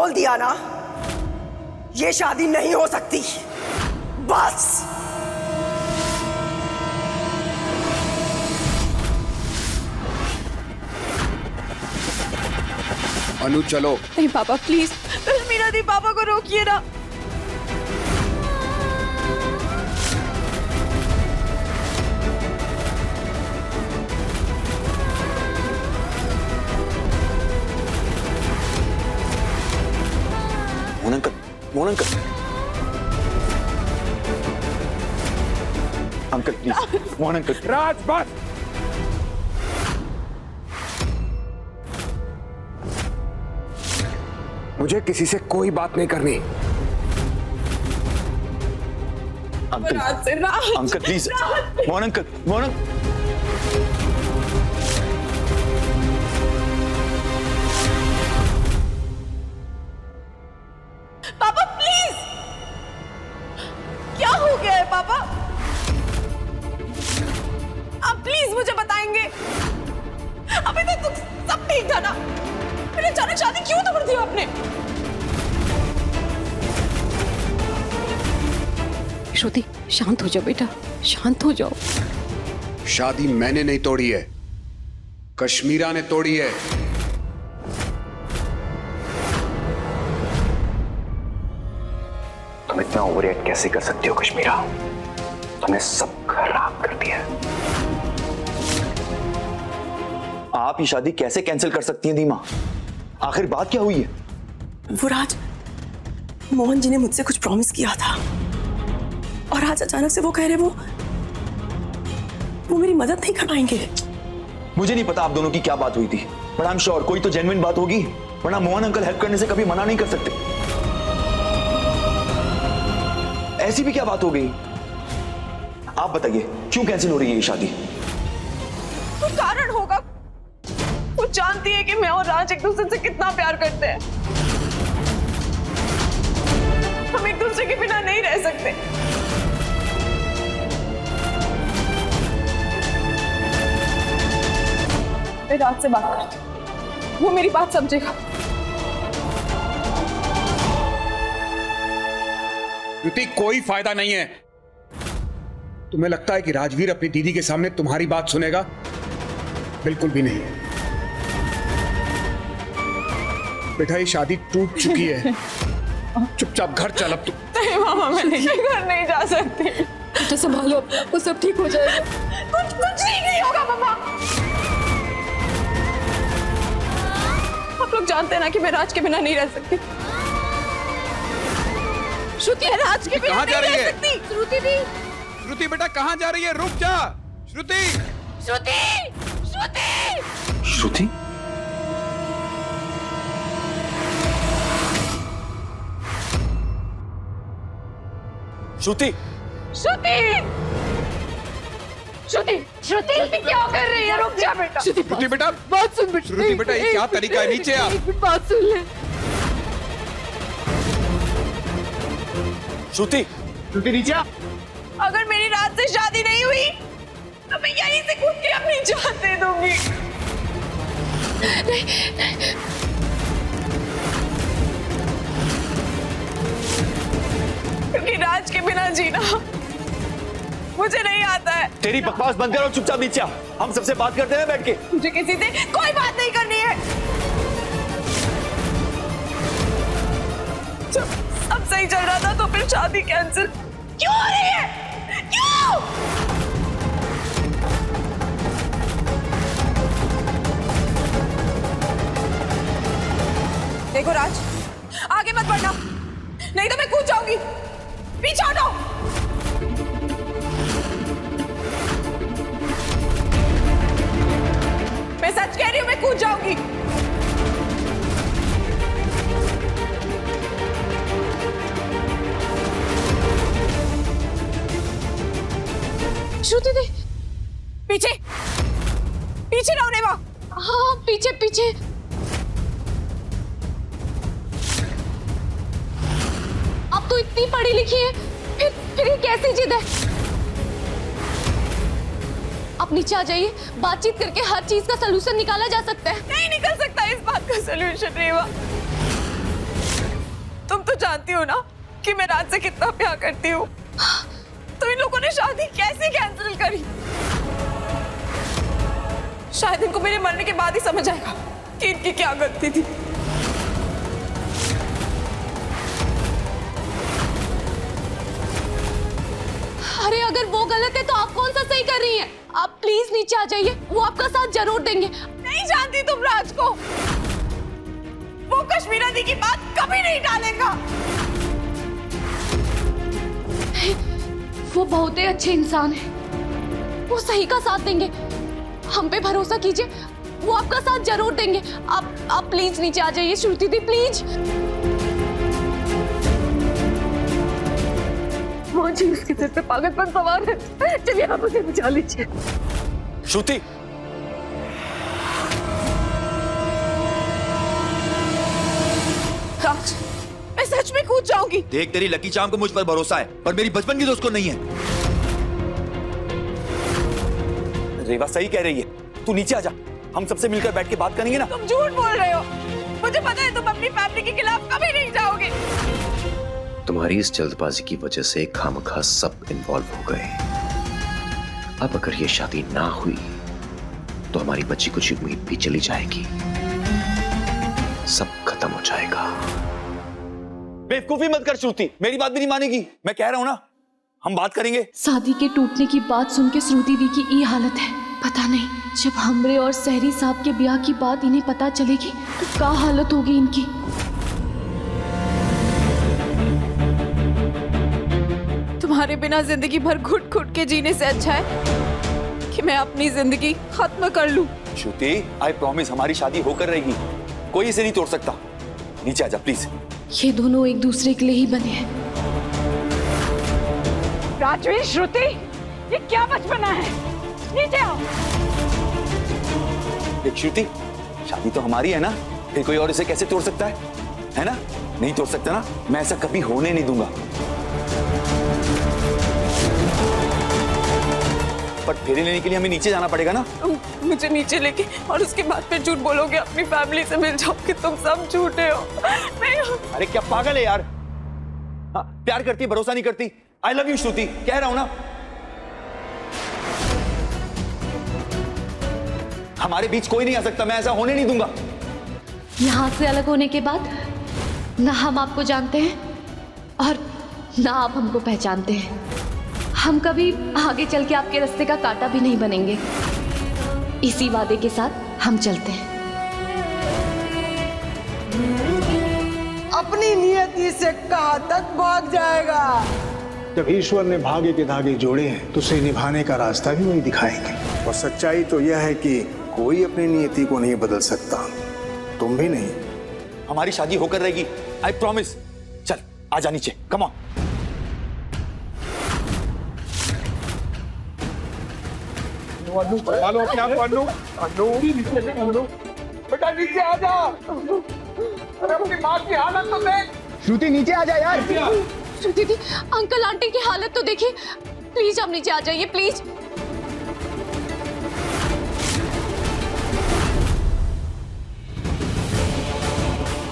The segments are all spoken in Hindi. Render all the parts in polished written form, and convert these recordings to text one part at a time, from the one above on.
बोल दिया ना, ये शादी नहीं हो सकती। बस। अनु चलो। नहीं पापा प्लीज, मीरा दी पापा को रोकिए ना। Mohan uncle, uncle please, Mohan uncle. Raj बस। मुझे किसी से कोई बात नहीं करनी। Uncle, uncle please, Mohan uncle, पापा प्लीज, क्या हो गया है पापा? आप प्लीज मुझे बताएंगे। अभी तक तो सब ठीक था ना, फिर अचानक शादी क्यों तोड़ दी आपने? श्रुति शांत हो जाओ बेटा, शांत हो जाओ। शादी मैंने नहीं तोड़ी है, कश्मीरा ने तोड़ी है। तुम इतना ओवररिएक्ट कैसे कर सकती हो कश्मीरा? तुमने सब खराब कर दिया। आप ये शादी कैसे कैंसिल कर सकती हैं दीमा? आखिर बात क्या हुई है? वो राज, मोहन जी ने मुझसे कुछ प्रॉमिस किया था और आज अचानक से वो कह रहे वो मेरी मदद नहीं कर पाएंगे। मुझे नहीं पता आप दोनों की क्या बात हुई थी, बट आई एम श्योर कोई तो जेन्युइन बात होगी, वरना मोहन अंकल हेल्प करने से कभी मना नहीं कर सकते। ऐसी भी क्या बात हो गई? आप बताइए क्यों कैंसिल हो रही है ये शादी? कोई कारण होगा। वो जानती है कि मैं और राज एक दूसरे से कितना प्यार करते हैं। हम एक दूसरे के बिना नहीं रह सकते। मैं राज से बात करती हूँ, वो मेरी बात समझेगा। श्रुति कोई फायदा नहीं है। तुम्हें लगता है कि राजवीर अपनी दीदी के सामने तुम्हारी बात सुनेगा? बिल्कुल भी नहीं। बेटा ये शादी टूट चुकी है, चुपचाप घर चल अब तू। नहीं मामा, मैं घर नहीं जा सकती। बेटा संभालो, वो सब ठीक हो जाएगा। कुछ नहीं होगा मामा। आप लोग जानते हैं ना कि मैं राज के बिना नहीं रह सकती। श्रुति राज के बिना नहीं रह सकती। श्रुति दी, श्रुति बेटा कहां जा रही है? रुक जा श्रुति। श्रुति, श्रुति, श्रुति? श्रुति, श्रुति, श्रुति, श्रुति क्या कर रही है? रुक जा बेटा। श्रुति बेटा बात सुन बेटा। श्रुति बेटा ये क्या तरीका है? नीचे आ। बात सुन ले। श्रुति, श्रुति नीचे आ। अगर मेरी रात से शादी नहीं हुई तो मैं यहीं से कूद के अपनी जान दे दूंगी। क्योंकि राज के बिना जीना मुझे नहीं आता है। तेरी बकवास बंद कर और चुपचाप नीचे आ। हम सबसे बात करते हैं बैठ के। मुझे किसी से कोई बात नहीं करनी है। जब सब सही चल रहा था तो फिर शादी कैंसिल क्यों हो रही है? क्यों? देखो राज, आगे मत बढ़ना, नहीं तो मैं कूद जाऊंगी। पीछे हटो। मैं सच कह रही हूं, मैं कूद जाऊंगी। श्रुति दी, पीछे पीछे रहो नेवा। हाँ पीछे पीछे। अब तो इतनी पढ़ी लिखी है, फिर ये कैसी जिद है? आप नीचे आ जाइए, बातचीत करके हर चीज का सलूशन निकाला जा सकता है। नहीं निकल सकता इस बात का सलूशन रेवा। तो जानती हो ना कि मैं राज से कितना प्यार करती हूँ। तो इन लोगों ने शादी कैसे कैंसिल करी? शायद इनको मेरे मरने के बाद ही समझ आएगा कि इनकी क्या गलती थी। अरे अगर वो गलत है तो आप कौन सा सही कर रही हैं? आप प्लीज नीचे आ जाइए, वो आपका साथ जरूर देंगे। नहीं जानती तुम राज को, वो कश्मीरा दी की बात कभी नहीं टालेगा। वो बहुत ही अच्छे इंसान है, वो सही का साथ देंगे। हम पे भरोसा कीजिए, वो आपका साथ जरूर देंगे। आप प्लीज नीचे आ जाइए श्रुति दी, प्लीज। मोहन जी, उसके सिर पे पागलपन सवार है। चलिए आप उसे बचा लीजिए। श्रुति, राज, मैं सच में कूद जाऊंगी। देख तेरी लकी चाम को मुझ पर भरोसा है, पर मेरी बचपन की दोस्त को नहीं है। रेवा सही कह रही है, तू नीचे आ जा, हम सबसे मिलकर बैठ के बात करेंगे ना। तुम झूठ बोल रहे हो, मुझे पता है तुम अपनी फैमिली के खिलाफ कभी नहीं जाओगे। तुम्हारी इस जल्दबाजी की वजह से खामखा सब इन्वॉल्व हो गए। अब अगर ये शादी ना हुई तो हमारी बच्ची कुछ उम्मीद भी चली जाएगी, सब खत्म हो जाएगा। बेवकूफी मत कर श्रुति, मेरी बात भी नहीं मानेगी। मैं कह रहा हूं ना, हम बात करेंगे। शादी के टूटने की बात सुन के श्रुति दी की ये हालत है। पता नहीं जब हमरे और सहरी साहब के ब्याह की बात इन्हें पता चलेगी तो क्या हालत होगी इनकी। तुम्हारे बिना जिंदगी भर घुट घुट के जीने से अच्छा है कि मैं अपनी जिंदगी खत्म कर लूं। श्रुति, आई प्रॉमिस हमारी शादी होकर रहेगी, कोई इसे नहीं तोड़ सकता। नीचे आजा प्लीज। ये दोनों एक दूसरे के लिए ही बने हैं। राजवीर, श्रुति, ये क्या बचपना है? नीचे आओ। देख श्रुति, शादी तो हमारी है ना, फिर कोई और इसे कैसे तोड़ सकता है ना? नहीं तोड़ सकता ना, मैं ऐसा कभी होने नहीं दूंगा। पर फेरे लेने के लिए हमें नीचे जाना पड़ेगा ना। मुझे नीचे लेके और उसके बाद फिर झूठ बोलोगे, अपनी फैमिली से मिल जाओ कि तुम सब झूठे हो। नहीं। अरे क्या पागल है यार? हाँ, प्यार करती भरोसा नहीं करती। आई लव यू श्रुति, कह रहा हूं ना। हमारे बीच कोई नहीं आ सकता, मैं ऐसा होने नहीं दूंगा। यहाँ से अलग होने के बाद ना हम आपको जानते हैं और ना आप हमको पहचानते हैं। हम कभी आगे चल के आपके रास्ते का कांटा भी नहीं बनेंगे। इसी वादे के साथ हम चलते हैं। अपनी नियति से कहां तक भाग जाएगा? जब ईश्वर ने भाग्य के धागे जोड़े हैं तो उसे निभाने का रास्ता भी वही दिखाएंगे। और सच्चाई तो यह है कि कोई अपनी नियति को नहीं बदल सकता, तुम भी नहीं। हमारी शादी होकर रहेगी, आई प्रॉमिस। चल आजा नीचे, कम ऑन। बेटा नीचे आ जा। अरे अपनी माँ की हालत तो देख। श्रुति नीचे आ जा यार। श्रुति दी, अंकल आंटी की हालत तो देखिए। प्लीज आप नीचे आ जाइए, प्लीज।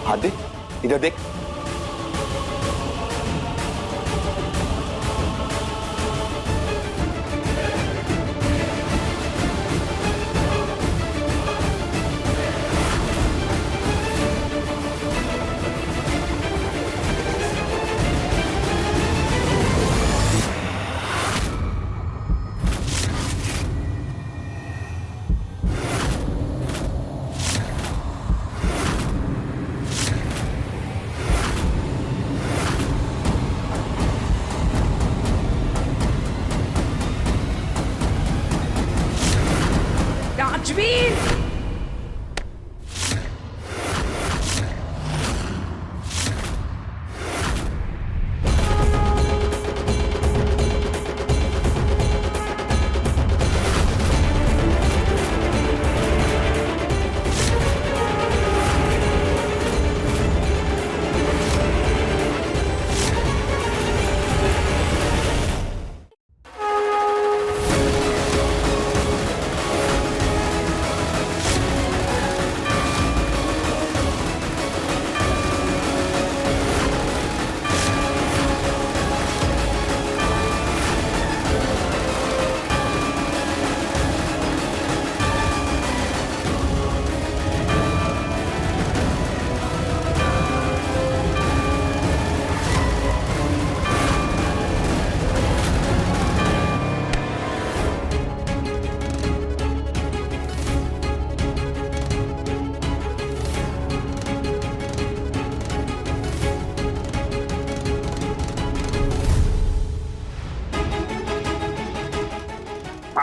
हाथ दे, इधर देख। राजवीर,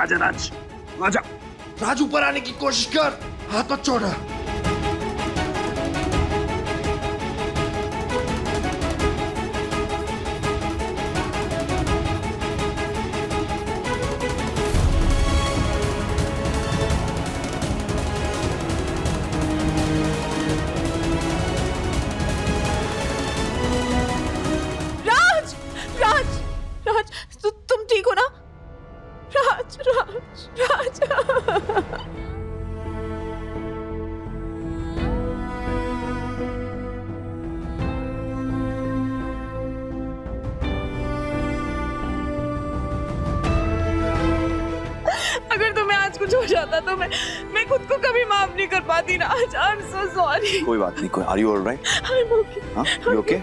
आजा राज, आजा। राज ऊपर आने की कोशिश कर, हाथ मत छोड़। राज राज राज तुम ठीक हो ना? राज राज राज अगर तुम्हें आज कुछ हो जाता तो मैं खुद को कभी माफ नहीं कर पाती राज। I am so sorry. कोई बात नहीं, कोई। Are you alright? I am okay. हाँ, यू ओके?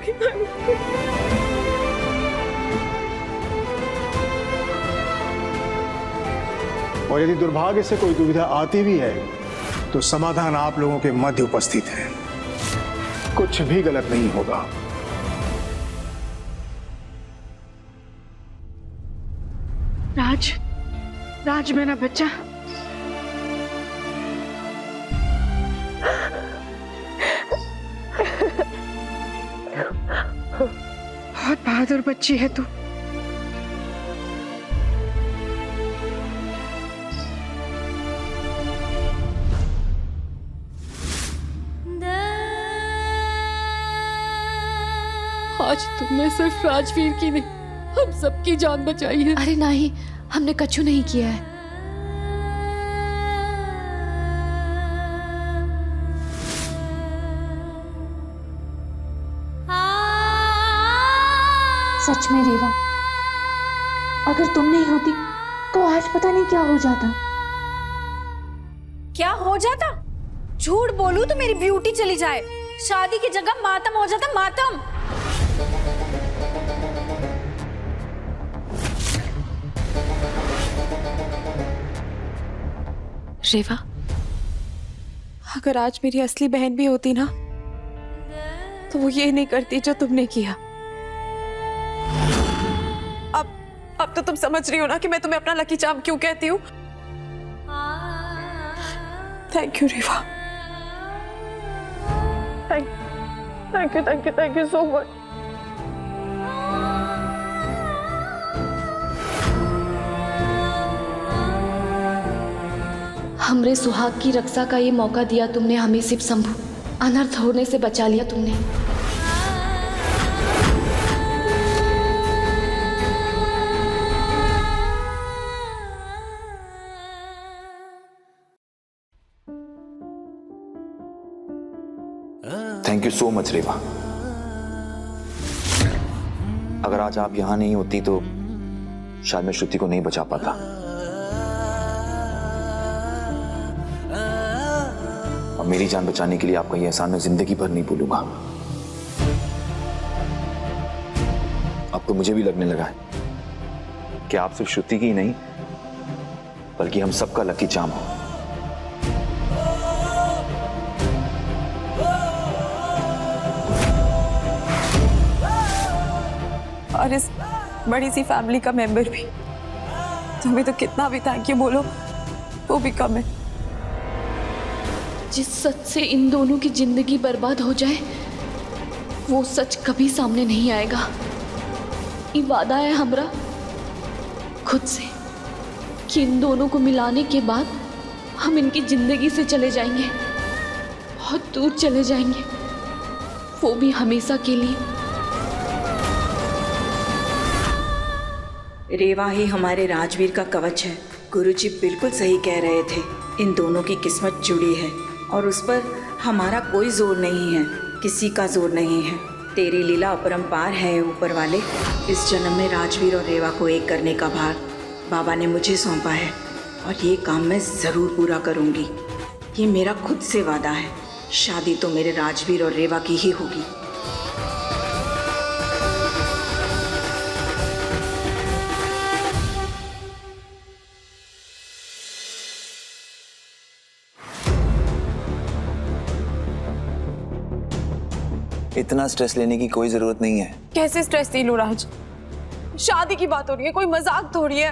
और यदि दुर्भाग्य से कोई दुविधा आती भी है तो समाधान आप लोगों के मध्य उपस्थित है। कुछ भी गलत नहीं होगा। राज, राज मेरा बच्चा, बहुत बहादुर बच्ची है तू। आज तुमने सिर्फ राजवीर की नहीं, हम सबकी जान बचाई है। अरे नहीं, हमने कछु नहीं किया है। सच में रेवा, अगर तुम नहीं होती तो आज पता नहीं क्या हो जाता। क्या हो जाता? झूठ बोलूं तो मेरी ब्यूटी चली जाए, शादी की जगह मातम हो जाता, मातम। रेवा, अगर आज मेरी असली बहन भी होती ना तो वो ये नहीं करती जो तुमने किया। अब तो तुम समझ रही हो ना कि मैं तुम्हें अपना लकी चार्म क्यों कहती हूँ। Thank you Reva, thank you so much. हमरे सुहाग की रक्षा का ये मौका दिया तुमने हमें, शिव शंभु। अनर्थ होने से बचा लिया तुमने। थैंक यू सो मच रेवा। अगर आज आप यहां नहीं होती तो शायद मैं श्रुति को नहीं बचा पाता। और मेरी जान बचाने के लिए आपका यह एहसान मैं जिंदगी भर नहीं भूलूंगा। अब तो मुझे भी लगने लगा है कि आप सिर्फ श्रुति की ही नहीं बल्कि हम सबका लकी चार्म हो। और इस बड़ी सी फैमिली का मेंबर भी। तुम्हें तो कितना भी थैंक यू बोलो वो भी कम है। जिस सच से इन दोनों की जिंदगी बर्बाद हो जाए वो सच कभी सामने नहीं आएगा। ये वादा है हमरा खुद से कि इन दोनों को मिलाने के बाद हम इनकी जिंदगी से चले जाएंगे, बहुत दूर चले जाएंगे, वो भी हमेशा के लिए। रेवा ही हमारे राजवीर का कवच है। गुरुजी बिल्कुल सही कह रहे थे, इन दोनों की किस्मत जुड़ी है और उस पर हमारा कोई जोर नहीं है, किसी का जोर नहीं है। तेरी लीला अपरंपार है ऊपर वाले। इस जन्म में राजवीर और रेवा को एक करने का भार बाबा ने मुझे सौंपा है और ये काम मैं ज़रूर पूरा करूँगी। ये मेरा खुद से वादा है। शादी तो मेरे राजवीर और रेवा की ही होगी। इतना स्ट्रेस लेने की कोई जरूरत नहीं है। कैसे स्ट्रेस नहीं लूं राज? शादी की बात हो रही है, कोई मजाक थोड़ी है।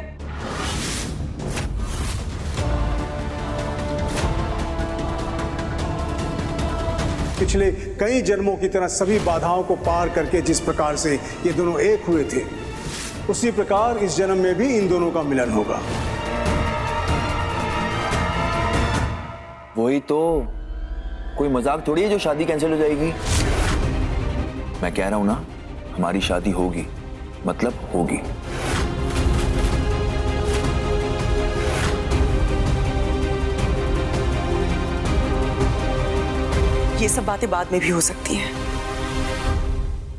पिछले कई जन्मों की तरह सभी बाधाओं को पार करके जिस प्रकार से ये दोनों एक हुए थे, उसी प्रकार इस जन्म में भी इन दोनों का मिलन होगा। वही तो, कोई मजाक थोड़ी है जो शादी कैंसिल हो जाएगी। मैं कह रहा हूं ना, हमारी शादी होगी, मतलब होगी। ये सब बातें बाद में भी हो सकती हैं।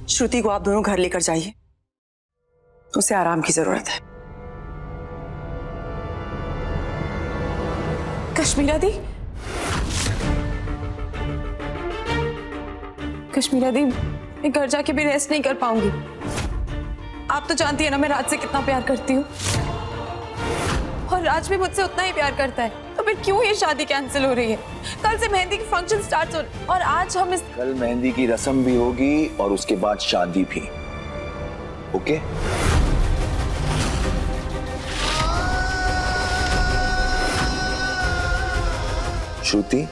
श्रुति को आप दोनों घर लेकर जाइए, उसे आराम की जरूरत है। कश्मीरा दी, कश्मीरा दी, मैं घर जाके भी रेस्ट नहीं कर पाऊंगी। आप तो जानती है ना मैं राज से कितना प्यार करती हूँ, और राज भी मुझसे उतना ही प्यार करता है। तो फिर क्यों ये शादी कैंसिल हो रही है? कल से मेहंदी की फंक्शन स्टार्ट हो रही है, और आज हम इस कल मेहंदी की रस्म भी होगी और उसके बाद शादी भी। ओके? श्रुति,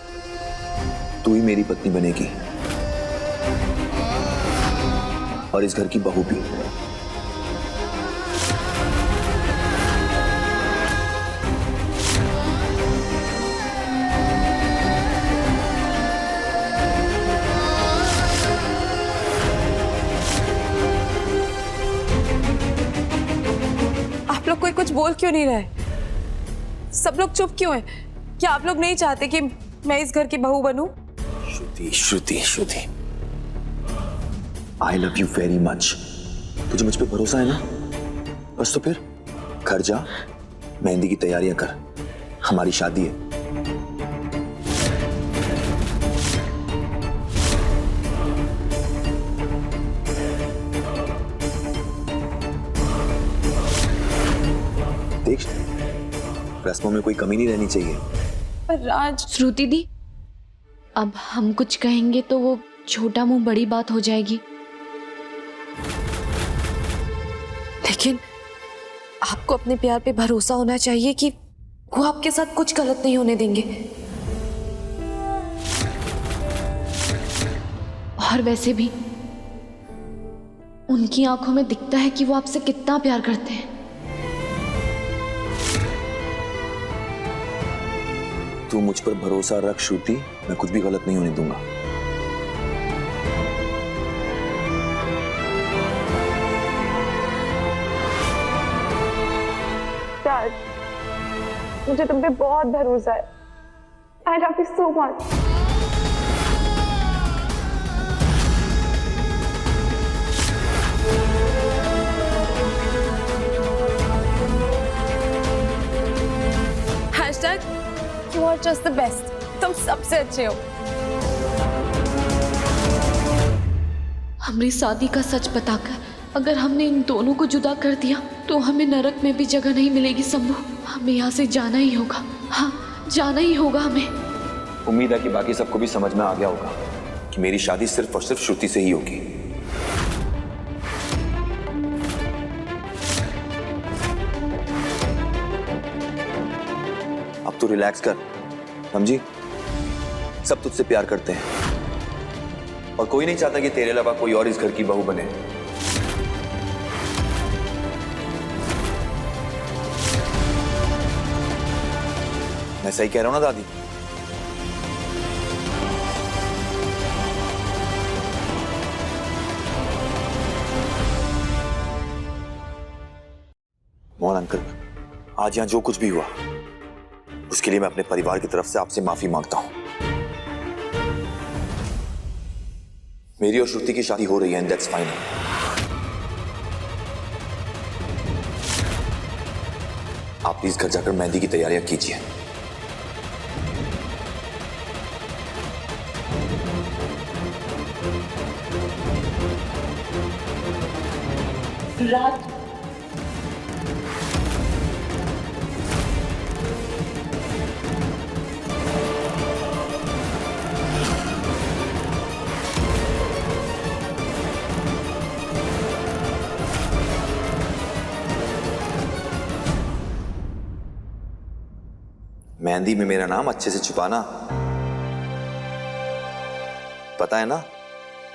तू ही मेरी पत्नी बनेगी और इस घर की बहू भी। आप लोग कोई कुछ बोल क्यों नहीं रहे? सब लोग चुप क्यों हैं? क्या आप लोग नहीं चाहते कि मैं इस घर की बहू बनूं? Shruti, Shruti, Shruti, I love you very much. तुझे मुझ पे भरोसा है ना? बस तो फिर घर जा, मेहंदी की तैयारियां कर, हमारी शादी है। देख, रस्मों में कोई कमी नहीं रहनी चाहिए। पर राज, श्रुति दी, अब हम कुछ कहेंगे तो वो छोटा मुंह बड़ी बात हो जाएगी। लेकिन आपको अपने प्यार पे भरोसा होना चाहिए कि वो आपके साथ कुछ गलत नहीं होने देंगे। और वैसे भी उनकी आंखों में दिखता है कि वो आपसे कितना प्यार करते हैं। तू मुझ पर भरोसा रख श्रुति, मैं कुछ भी गलत नहीं होने दूंगा। राज, मुझे तुम पे बहुत भरोसा है। आई love you so much. Hashtag You are just the best. तुम सबसे अच्छे हो। हमारी शादी का सच बताकर अगर हमने इन दोनों को जुदा कर दिया तो हमें नरक में भी जगह नहीं मिलेगी शंभू। हमें यहाँ से जाना ही होगा। हाँ, जाना ही होगा हमें। उम्मीद है कि बाकी सबको भी समझ में आ गया होगा कि मेरी शादी सिर्फ और सिर्फ श्रुति से ही होगी। अब तो रिलैक्स कर, समझी? सब तुझसे प्यार करते हैं और कोई नहीं चाहता कि तेरे अलावा कोई और इस घर की बहू बने। मैं सही कह रहा हूं ना दादी? मोहन अंकल, आज यहां जो कुछ भी हुआ उसके लिए मैं अपने परिवार की तरफ से आपसे माफी मांगता हूं। मेरी और श्रुति की शादी हो रही है एंड दैट्स फाइनल। आप प्लीज घर जाकर मेहंदी की तैयारियां कीजिए। रात मेहंदी में मेरा नाम अच्छे से छुपाना। पता है ना,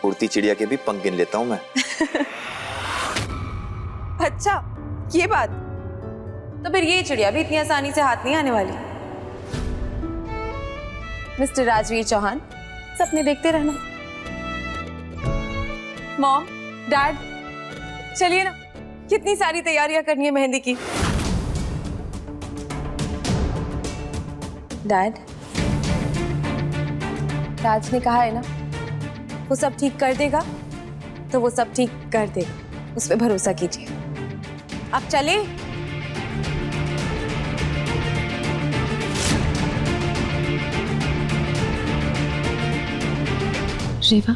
उड़ती चिड़िया के भी पंख गिन लेता हूं मैं। अच्छा, ये बात। तो फिर ये चिड़िया भी इतनी आसानी से हाथ नहीं आने वाली। मिस्टर राजवीर चौहान, सपने देखते रहना। मॉम, डैड, चलिए ना, कितनी सारी तैयारियां करनी है मेहंदी की। डैड, राज ने कहा है ना, वो सब ठीक कर देगा, तो वो सब ठीक कर देगा, उस पर भरोसा कीजिए। अब चले। रेवा,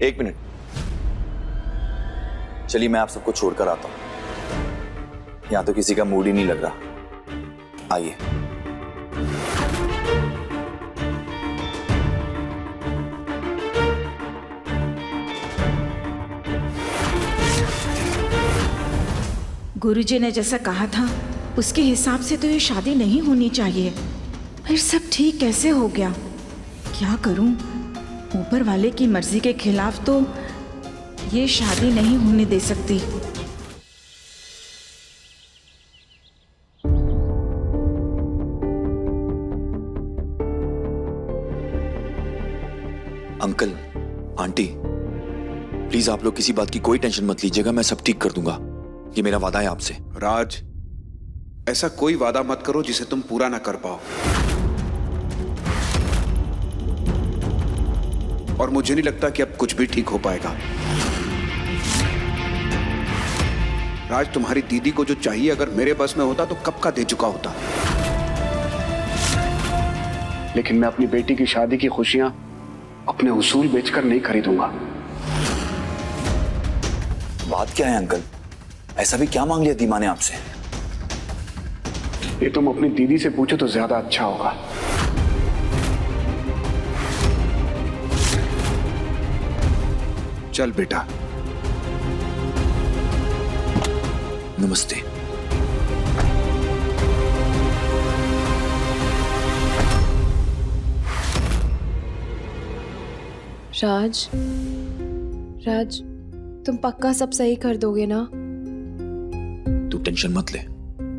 एक मिनट, चलिए मैं आप सबको छोड़कर आता हूं। यहां तो किसी का मूड ही नहीं लग रहा। आइए। गुरुजी ने जैसा कहा था उसके हिसाब से तो ये शादी नहीं होनी चाहिए। फिर सब ठीक कैसे हो गया? क्या करूं? ऊपर वाले की मर्जी के खिलाफ तो ये शादी नहीं होने दे सकती। अंकल, आंटी, प्लीज आप लोग किसी बात की कोई टेंशन मत लीजिएगा, मैं सब ठीक कर दूंगा। ये मेरा वादा है आपसे। राज, ऐसा कोई वादा मत करो जिसे तुम पूरा ना कर पाओ। और मुझे नहीं लगता कि अब कुछ भी ठीक हो पाएगा। राज, तुम्हारी दीदी को जो चाहिए अगर मेरे बस में होता तो कब का दे चुका होता। लेकिन मैं अपनी बेटी की शादी की खुशियां अपने उसूल बेचकर नहीं खरीदूंगा। बात क्या है अंकल? ऐसा भी क्या मांग लिया दीमा ने आपसे? ये तुम अपनी दीदी से पूछो तो ज्यादा अच्छा होगा। चल बेटा। नमस्ते। राज, राज, तुम पक्का सब सही कर दोगे ना? तू टेंशन मत ले,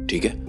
ठीक है?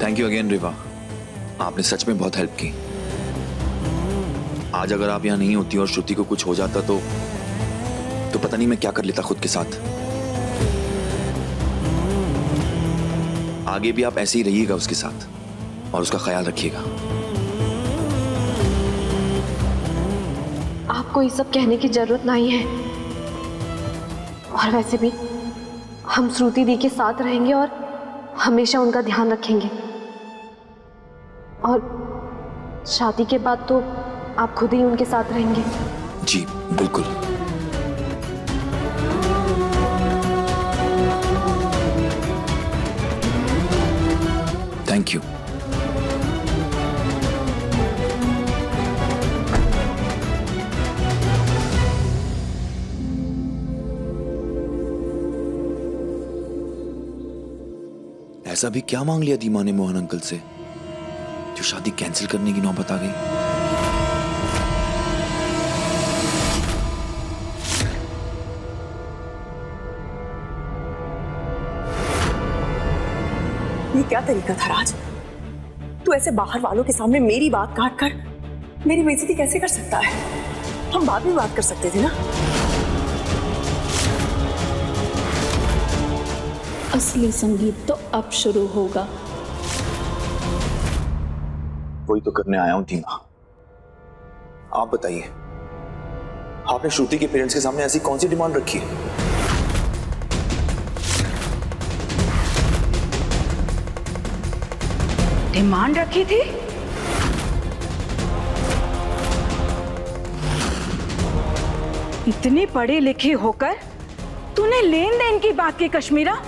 थैंक यू अगेन रिवा, आपने सच में बहुत हेल्प की। आज अगर आप यहाँ नहीं होती और श्रुति को कुछ हो जाता तो पता नहीं मैं क्या कर लेता खुद के साथ। आगे भी आप ऐसे ही रहिएगा उसके साथ और उसका ख्याल रखिएगा। आपको ये सब कहने की जरूरत नहीं है। और वैसे भी हम श्रुति दी के साथ रहेंगे और हमेशा उनका ध्यान रखेंगे। और शादी के बाद तो आप खुद ही उनके साथ रहेंगे। जी बिल्कुल। Thank you. ऐसा भी क्या मांग लिया दीमा ने मोहन अंकल से जो शादी कैंसिल करने की नौबत आ गई? ये क्या तरीका था राज? तू ऐसे बाहर वालों के सामने मेरी बात काट कर मेरी बेइज्जती कैसे कर सकता है? हम बाद में बात कर सकते थे ना। असली संगीत तो अब शुरू होगा। वही तो करने आया हूं दीमा। आप बताइए, आपने श्रुति के पेरेंट्स के सामने ऐसी कौन सी डिमांड रखी है? डिमांड रखी थी? इतनी पढ़ी लिखी होकर तूने लेन देन की बात की कश्मीरा?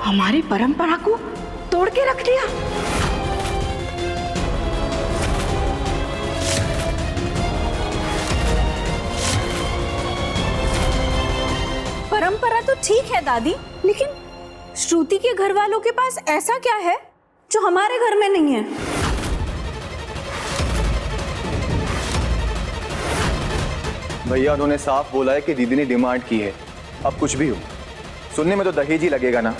हमारी परंपरा को तोड़ के रख दिया। परंपरा तो ठीक है दादी, लेकिन श्रुति के घर वालों के पास ऐसा क्या है जो हमारे घर में नहीं है? भैया उन्होंने साफ बोला है कि दीदी ने डिमांड की है। अब कुछ भी हो, सुनने में तो दहेज ही लगेगा ना।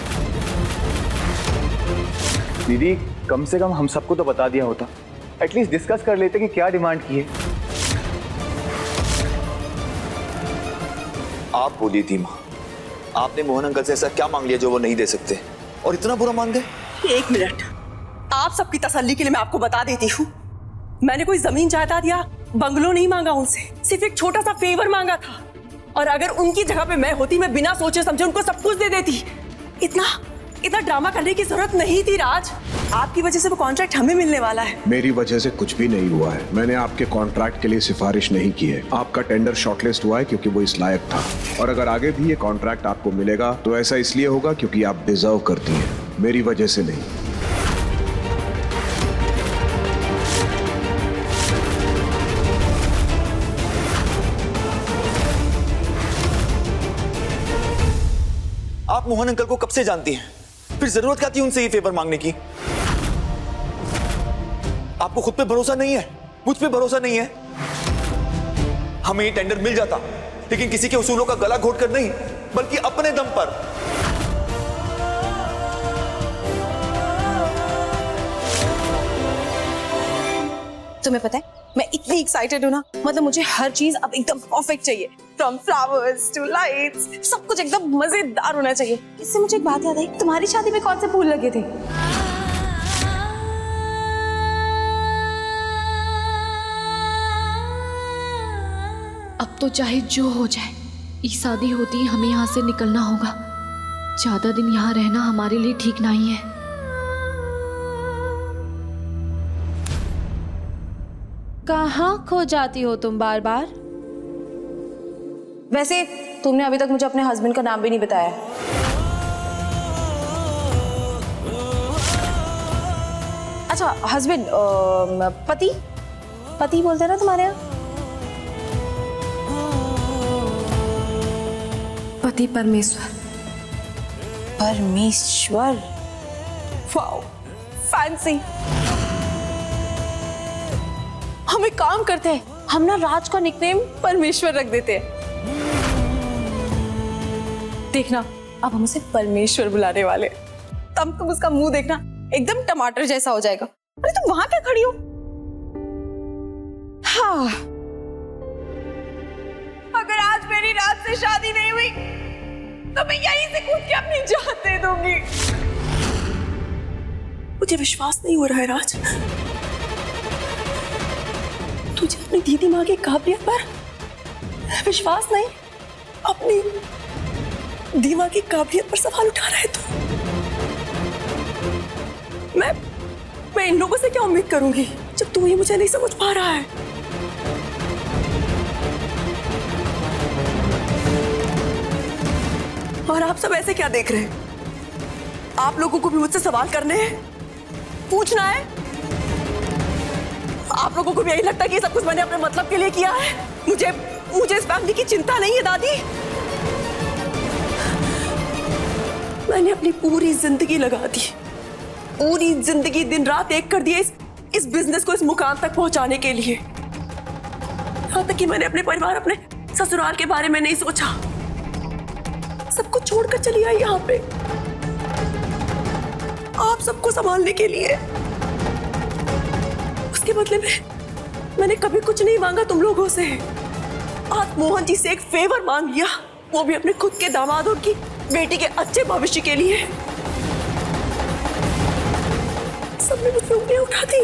दीदी कम से कम हम सबको तो बता दिया होता, एटलीस्ट डिस्कस कर लेते कि क्या डिमांड की है। आप बोलिए दीमा, आपने मोहन अंकल से ऐसा क्या मांग लिया जो वो नहीं दे सकते और इतना बुरा मान गए? एक मिनट, आप सबकी तसल्ली के लिए मैं आपको बता देती हूँ, मैंने कोई जमीन जायदाद या बंगलो नहीं मांगा उनसे, सिर्फ एक छोटा सा फेवर मांगा था। और अगर उनकी जगह पे मैं होती, मैं बिना सोचे समझे उनको सब कुछ दे देती। इतना ड्रामा करने की जरूरत नहीं थी राज। आपकी वजह से वो कॉन्ट्रैक्ट हमें मिलने वाला है। मेरी वजह से कुछ भी नहीं हुआ है। मैंने आपके कॉन्ट्रैक्ट के लिए सिफारिश नहीं की है। आपका टेंडर शॉर्टलिस्ट हुआ है क्योंकि वो इस लायक था, और अगर आगे भी ये कॉन्ट्रैक्ट आपको मिलेगा तो ऐसा इसलिए होगा क्योंकि आप डिजर्व करती हैं, मेरी वजह से नहीं। आप मोहन अंकल को कब से जानती हैं? फिर जरूरत क्या थी उनसे ये फेवर मांगने की? आपको खुद पे भरोसा नहीं है, मुझ पे भरोसा नहीं है। हमें ये टेंडर मिल जाता, लेकिन किसी के उसूलों का गला घोट कर नहीं, बल्कि अपने दम पर। तुम्हें पता है मैं इतनी एक्साइटेड हूँ ना, मतलब मुझे हर चीज अब एकदम परफेक्ट चाहिए, फ्रॉम फ्लावर्स टू लाइट्स, सब कुछ एकदम मजेदार होना चाहिए। इससे मुझे एक बात याद आई, तुम्हारी शादी में कौन से फूल लगे थे? अब तो चाहे जो हो जाए, ये शादी होती है, हमें यहाँ से निकलना होगा। ज्यादा दिन यहाँ रहना हमारे लिए ठीक नहीं है। कहाँ खो जाती हो तुम बार बार? वैसे तुमने अभी तक मुझे अपने हस्बैंड का नाम भी नहीं बताया। अच्छा हस्बैंड, पति बोलते हैं ना तुम्हारे यहाँ? पति परमेश्वर। परमेश्वर, वाओ फैंसी। हम एक काम करते हैं, हम ना राज का निकनेम परमेश्वर रख देते हैं। देखना अब हम उसे परमेश्वर बुलाने वाले, तब तुम उसका मुंह देखना एकदम टमाटर जैसा हो जाएगा। अरे तुम वहां क्या खड़ी हो? हाँ, अगर आज मेरी राज से शादी नहीं हुई तो मैं यहीं से कूद के अपनी जान दे दूंगी। मुझे विश्वास नहीं हो रहा है राज, तुझे अपनी दीदी माँ की काबिलियत पर विश्वास नहीं, अपनी दीमा की काबिलियत पर सवाल उठा रहा है तू। मैं इन लोगों से क्या उम्मीद करूंगी जब तू ही मुझे नहीं समझ पा रहा है। और आप सब ऐसे क्या देख रहे हैं? आप लोगों को भी मुझसे सवाल करने हैं, पूछना है? आप लोगों को भी यही लगता है कि सब कुछ मैंने अपने मतलब के लिए किया है? मुझे इस फैमिली की चिंता नहीं है दादी। मैंने अपनी पूरी जिंदगी लगा दी, पूरी जिंदगी दिन रात एक कर दिए इस बिजनेस को इस मुकाम तक पहुंचाने के लिए। यहाँ तक कि मैंने अपने परिवार, अपने ससुराल के बारे में नहीं सोचा। सब कुछ छोड़कर चली आई यहाँ पे आप सबको संभालने के लिए। उसके बदले में मैंने कभी कुछ नहीं मांगा तुम लोगों से। आज मोहन जी से एक फेवर मांग लिया, वो भी अपने खुद के दामाद और की बेटी के अच्छे भविष्य के लिए। सबने मुझ पर उंगलियां उठा दी।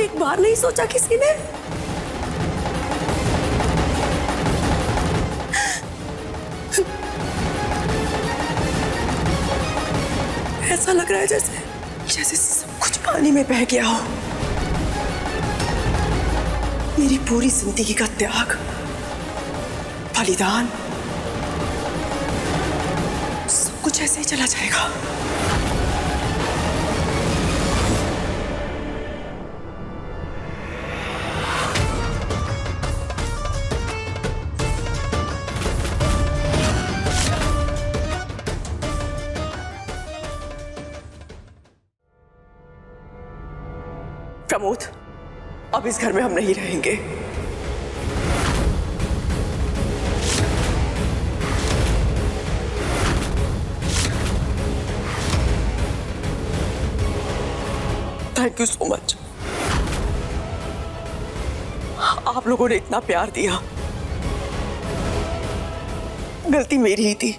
एक बार नहीं सोचा किसी ने। ऐसा लग रहा है जैसे सब कुछ पानी में बह गया हो। मेरी पूरी जिंदगी का त्याग, बलिदान, सब कुछ ऐसे ही चला जाएगा। प्रमोद, अब इस घर में हम नहीं रहेंगे। Thank you so much. आप लोगों ने इतना प्यार दिया, गलती मेरी ही थी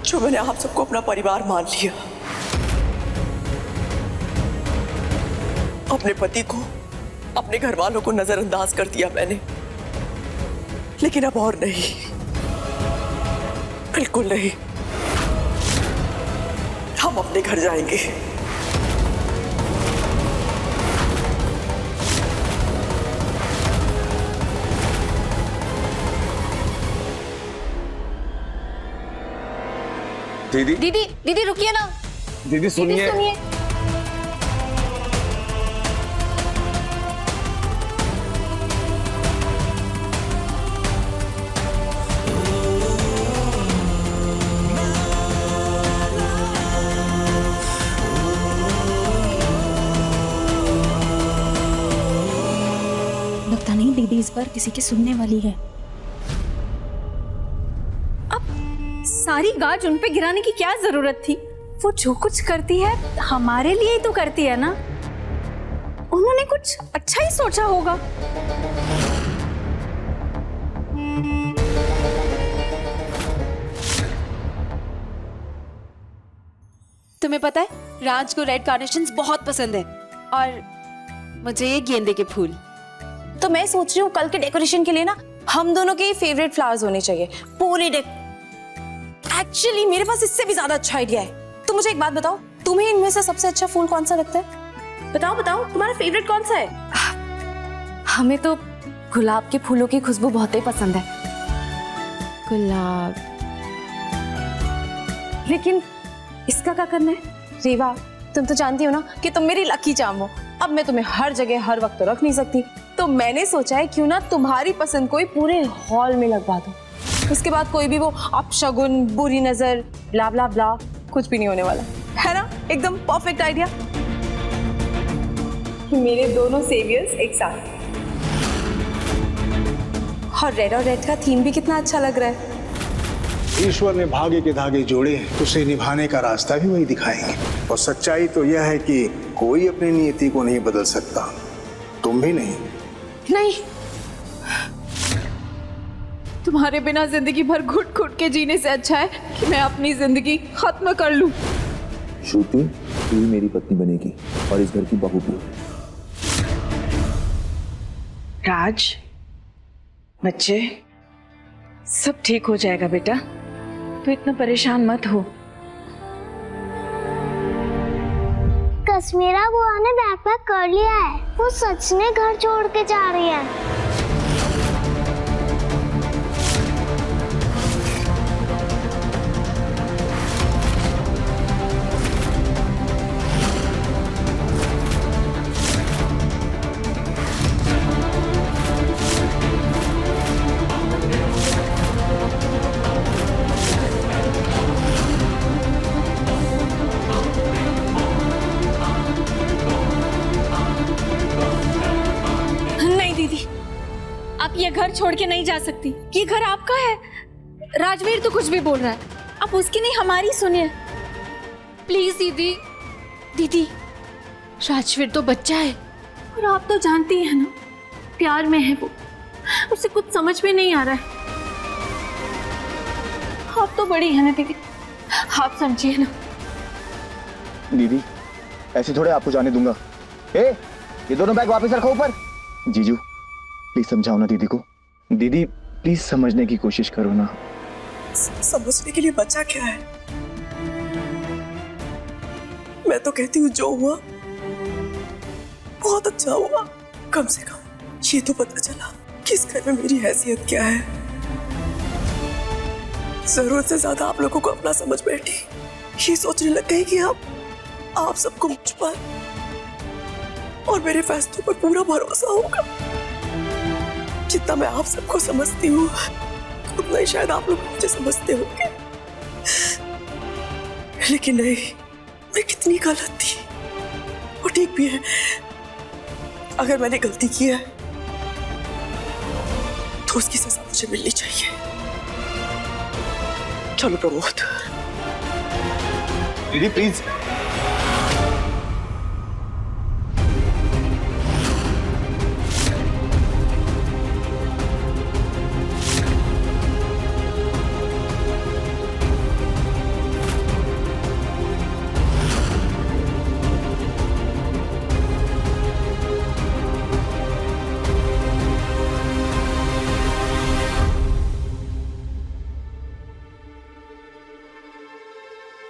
जो मैंने आप सबको अपना परिवार मान लिया। अपने पति को, अपने घर वालों को नजरअंदाज कर दिया मैंने। लेकिन अब और नहीं, बिल्कुल नहीं। हम अपने घर जाएंगे। दीदी दीदी दीदी रुकिए ना। दीदी सुनिए। लगता नहीं दीदी इस बार किसी की सुनने वाली है। अब सारी गाज उन पे गिराने की क्या जरूरत थी? वो जो कुछ करती है हमारे लिए ही तो करती है ना। उन्होंने कुछ अच्छा ही सोचा होगा। तुम्हें पता है राज को रेड कार्नेशंस बहुत पसंद है और मुझे ये गेंदे के फूल। तो मैं सोच रही हूँ कल के डेकोरेशन के लिए ना हम दोनों के फेवरेट फ्लावर्स होने चाहिए पूरी एक्चुअली मेरे पास इससे भी ज्यादा अच्छा आइडिया है। तो मुझे एक बात बताओ, तुम्हें इनमें से सबसे अच्छा फूल कौन सा लगता है? बताओ बताओ, तुम्हारा फेवरेट कौन सा है? हमें तो गुलाब के फूलों की खुशबू बहुत ही पसंद है। गुलाब। लेकिन इसका क्या करना है? रीवा, तुम तो जानती हो ना कि तुम मेरी लकी चार्म हो। अब मैं तुम्हें हर जगह हर वक्त तो रख नहीं सकती, तो मैंने सोचा है क्यों ना तुम्हारी पसंद कोई पूरे हॉल में लगवा दो। उसके बाद कोई भी वो अपशगुन, बुरी नजर, ब्ला ब्ला ब्ला कुछ भी नहीं होने वाला है ना। एकदम परफेक्ट आइडिया। मेरे दोनों सेवियर्स एक साथ, और रेड का थीम भी कितना अच्छा लग रहा है। ईश्वर ने भाग्य के धागे जोड़े हैं, उसे निभाने का रास्ता भी वही दिखाएंगे। और सच्चाई तो यह है कि कोई अपनी नियति को नहीं बदल सकता, तुम भी नहीं। नहीं, तुम्हारे बिना जिंदगी भर घुट घुट के जीने से अच्छा है कि मैं अपनी जिंदगी खत्म कर लूं। श्रुति, तू ही मेरी पत्नी बनेगी और इस घर की बहू भी। राज, बच्चे, सब ठीक हो जाएगा बेटा, तू इतना परेशान मत हो। कश्मीरा बुआ ने बैग पैक कर लिया है, वो सच में घर छोड़ के जा रही है। घर छोड़ के नहीं जा सकती। ये घर आपका है। राजवीर तो कुछ भी बोल रहा है, आप उसकी नहीं हमारी सुनिए। प्लीज दीदी, दीदी राजवीर तो बच्चा है और आप तो जानती हैं ना, प्यार में है वो, उसे कुछ समझ में नहीं आ रहा है। आप तो बड़ी है ना दीदी, आप समझिए ना। दीदी ऐसे थोड़े आपको जाने दूंगा। ये दोनों बैग वापस रखो ऊपर। जीजू प्लीज समझाओ ना दीदी को। दीदी प्लीज समझने की कोशिश करो ना। समझने के लिए बचा क्या है? मैं तो कहती हूँ जो हुआ बहुत अच्छा हुआ। कम से कम ये तो पता चला कि इस घर में मेरी हैसियत क्या है। जरूरत से ज्यादा आप लोगों को अपना समझ बैठी, ये सोचने लग गई कि आप सबको मुझ पर और मेरे फैसलों पर पूरा भरोसा होगा। जितना मैं आप सबको समझती हूँ उतना ही शायद आप लोग मुझे समझते होंगे, लेकिन नहीं, मैं कितनी गलत थी। वो ठीक भी है, अगर मैंने गलती की है तो उसकी सजा मुझे मिलनी चाहिए। चलो प्रमोद। दीदी प्लीज।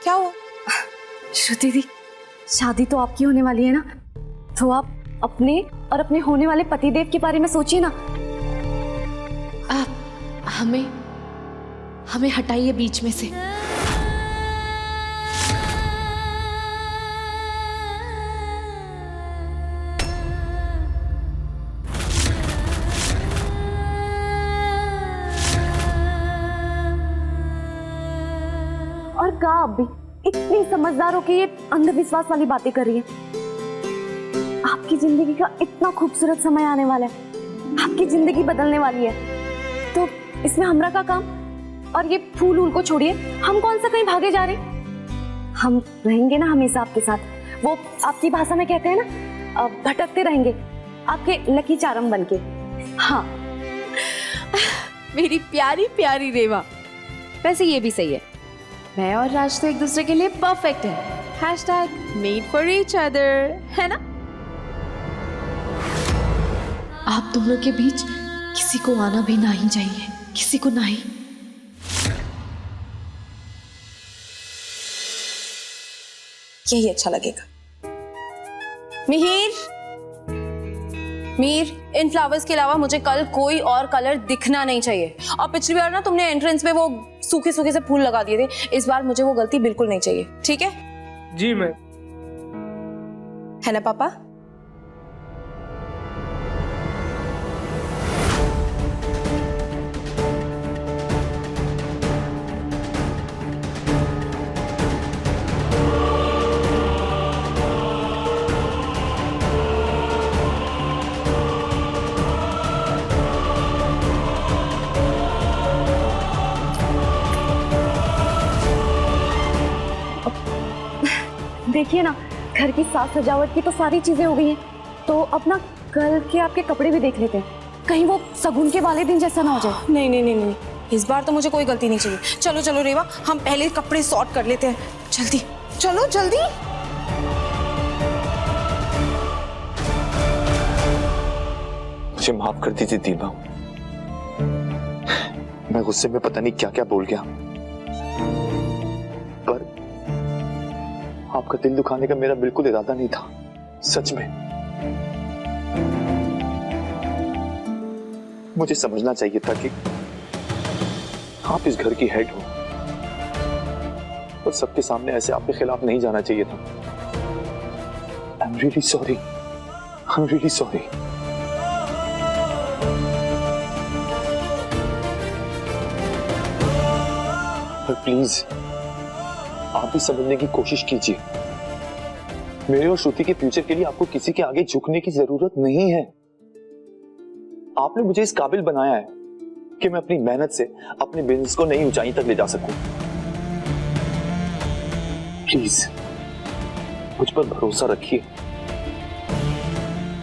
क्या हुआ? श्रुति दी, शादी तो आपकी होने वाली है ना, तो आप अपने और अपने होने वाले पतिदेव के बारे में सोचिए ना। आप हमें हटाइए बीच में से। और कहा आप भी इतनी समझदार हो के ये अंधविश्वास वाली बातें कर रही है। आपकी जिंदगी का इतना खूबसूरत समय आने वाला है, आपकी जिंदगी बदलने वाली है, तो इसमें हमरा का काम। और ये फूल उल को छोड़िए, हम कौन सा कहीं भागे जा रहे हैं? हम रहेंगे ना हमेशा आपके साथ। वो आपकी भाषा में कहते हैं ना, भटकते रहेंगे आपके लकी चारम बनके। हाँ मेरी प्यारी प्यारी रेवा। वैसे ये भी सही है, मैं और राज तो एक दूसरे के लिए परफेक्ट है। #made for each other, है ना? आप दोनों के बीच किसी को आना भी नहीं चाहिए, किसी को नहीं। यही अच्छा लगेगा। मीर, इन फ्लावर्स के अलावा मुझे कल कोई और कलर दिखना नहीं चाहिए। और पिछली बार ना तुमने एंट्रेंस में वो सूखे सूखे से फूल लगा दिए थे, इस बार मुझे वो गलती बिल्कुल नहीं चाहिए, ठीक है? जी मैम। है ना पापा? देखिए ना, घर की साज सजावट की तो सारी चीजें हो गई हैं, तो अपना कल के आपके कपड़े भी देख लेते हैं, कहीं वो सगुन के वाले दिन जैसा ना हो जाए। नहीं नहीं नहीं नहीं, इस बार तो मुझे कोई गलती नहीं चाहिए। चलो चलो रेवा, हम पहले कपड़े सॉर्ट कर लेते हैं, जल्दी चलो जल्दी। मुझे माफ कर दीजिए दीपा, मैं गुस्से में पता नहीं क्या क्या बोल गया, पर आपका दिल दुखाने का मेरा बिल्कुल इरादा नहीं था, सच में। मुझे समझना चाहिए था कि आप इस घर की हेड हो और सबके सामने ऐसे आपके खिलाफ नहीं जाना चाहिए था। I'm really sorry. I'm really sorry. पर प्लीज आप भी समझने की कोशिश कीजिए, मेरे और श्रुति के फ्यूचर के लिए आपको किसी के आगे झुकने की जरूरत नहीं है। आपने मुझे इस काबिल बनाया है कि मैं अपनी मेहनत से अपने बिजनेस को नई ऊंचाई तक ले जा सकूं। प्लीज मुझ पर भरोसा रखिए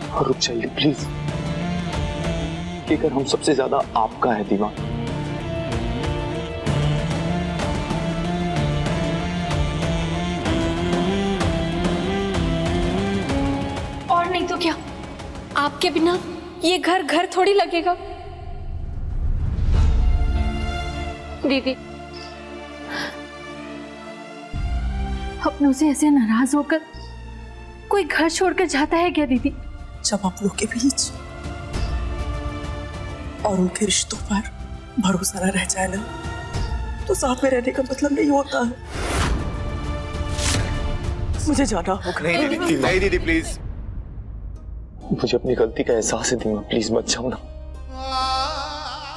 और रुक जाइए प्लीज। ये घर हम सबसे ज्यादा आपका है दीमा। और नहीं तो क्या, आपके बिना ये घर घर थोड़ी लगेगा। दीदी, अपनों से ऐसे नाराज होकर कोई घर छोड़कर जाता है क्या दीदी? जब अपनों के बीच और उनके रिश्तों पर भरोसा न रह जाए ना, तो साथ में रहने का मतलब नहीं होता है। मुझे जाना होगा। नहीं दीदी प्लीज, मुझे अपनी गलती का एहसास है दीमा, प्लीज मत जाओ ना।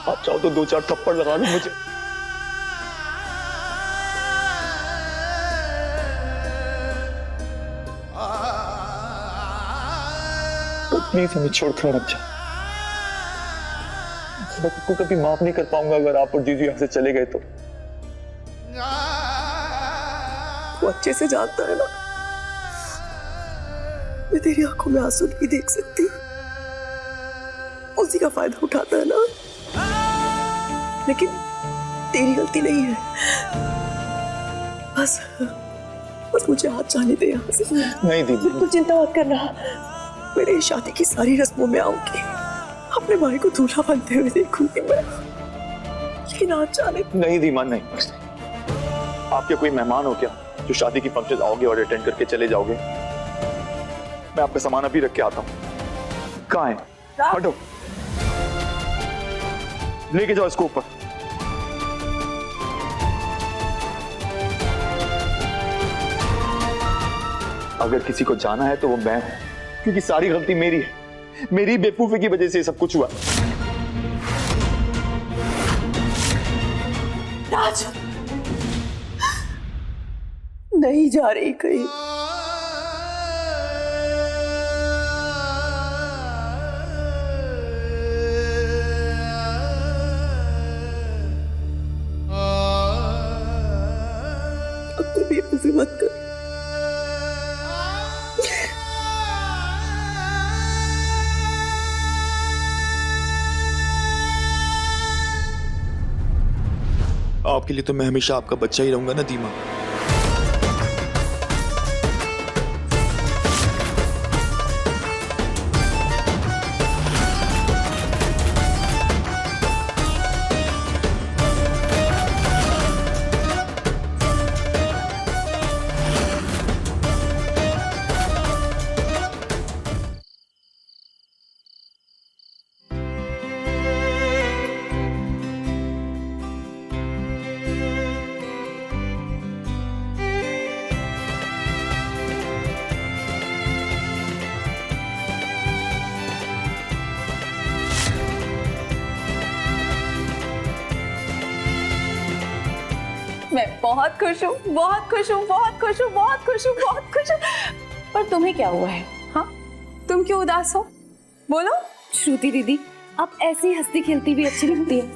आप चाहो तो 2-4 थप्पड़ लगा लो मुझे। प्लीज हमें छोड़कर मत जाओ। मैं आपको कभी माफ नहीं कर पाऊंगा अगर आप और जीजू यहाँ से चले गए तो। वो अच्छे से जानता है ना, मैं तेरी आंखों में आंसू नहीं देख सकती। उसी का फायदा उठाता है ना, लेकिन तेरी गलती नहीं है। बस मुझे हाथ जाने दे यहाँ से। नहीं दीदी, तू चिंता मत करना, मेरी शादी की सारी रस्मों में आऊंगी, अपने भाई को दूल्हा बनते हुए देखूंगी मैं, लेकिन हाथ जाने। नहीं दीमा नहीं। आप क्या कोई मेहमान हो क्या जो शादी की फंक्शन आओगे और अटेंड करके चले जाओगे? मैं आपका सामान अभी रख के आता हूँ। कहाँ है? हटो, लेके जाओ इसको ऊपर। अगर किसी को जाना है तो वो मैं हूं, क्योंकि सारी गलती मेरी है। मेरी बेवकूफी की वजह से सब कुछ हुआ। राज, नहीं जा रही कहीं। अब कोई बेवकूफी मत कर। आपके लिए तो मैं हमेशा आपका बच्चा ही रहूंगा ना दीमा। मैं बहुत खुश हूँ, बहुत खुश हूँ, बहुत खुश हूँ, बहुत खुश हूँ, बहुत खुश हूँ। पर तुम्हें क्या हुआ है? हाँ, तुम क्यों उदास हो? बोलो। श्रुति दीदी, आप ऐसी हंसती खेलती भी अच्छी लगती है।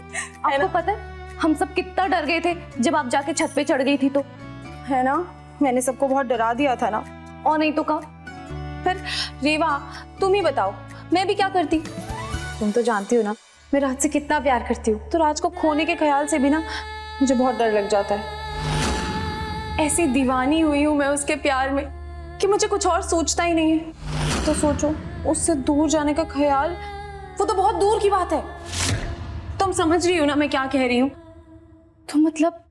आपको पता है हम सब कितना डर गए थे जब आप जाके छत पे चढ़ गई थी तो। है ना, मैंने सबको बहुत डरा दिया था ना। और नहीं तो का। फिर रेवा, तुम ही बताओ, मैं भी क्या करती? तुम तो जानती हो ना मैं राज से कितना प्यार करती हूँ, तो राज को खोने के ख्याल से भी ना मुझे बहुत डर लग जाता है। ऐसी दीवानी हुई हूँ मैं उसके प्यार में कि मुझे कुछ और सोचता ही नहीं है। तो सोचो, उससे दूर जाने का ख्याल, वो तो बहुत दूर की बात है। तुम समझ रही हो ना मैं क्या कह रही हूँ? तो मतलब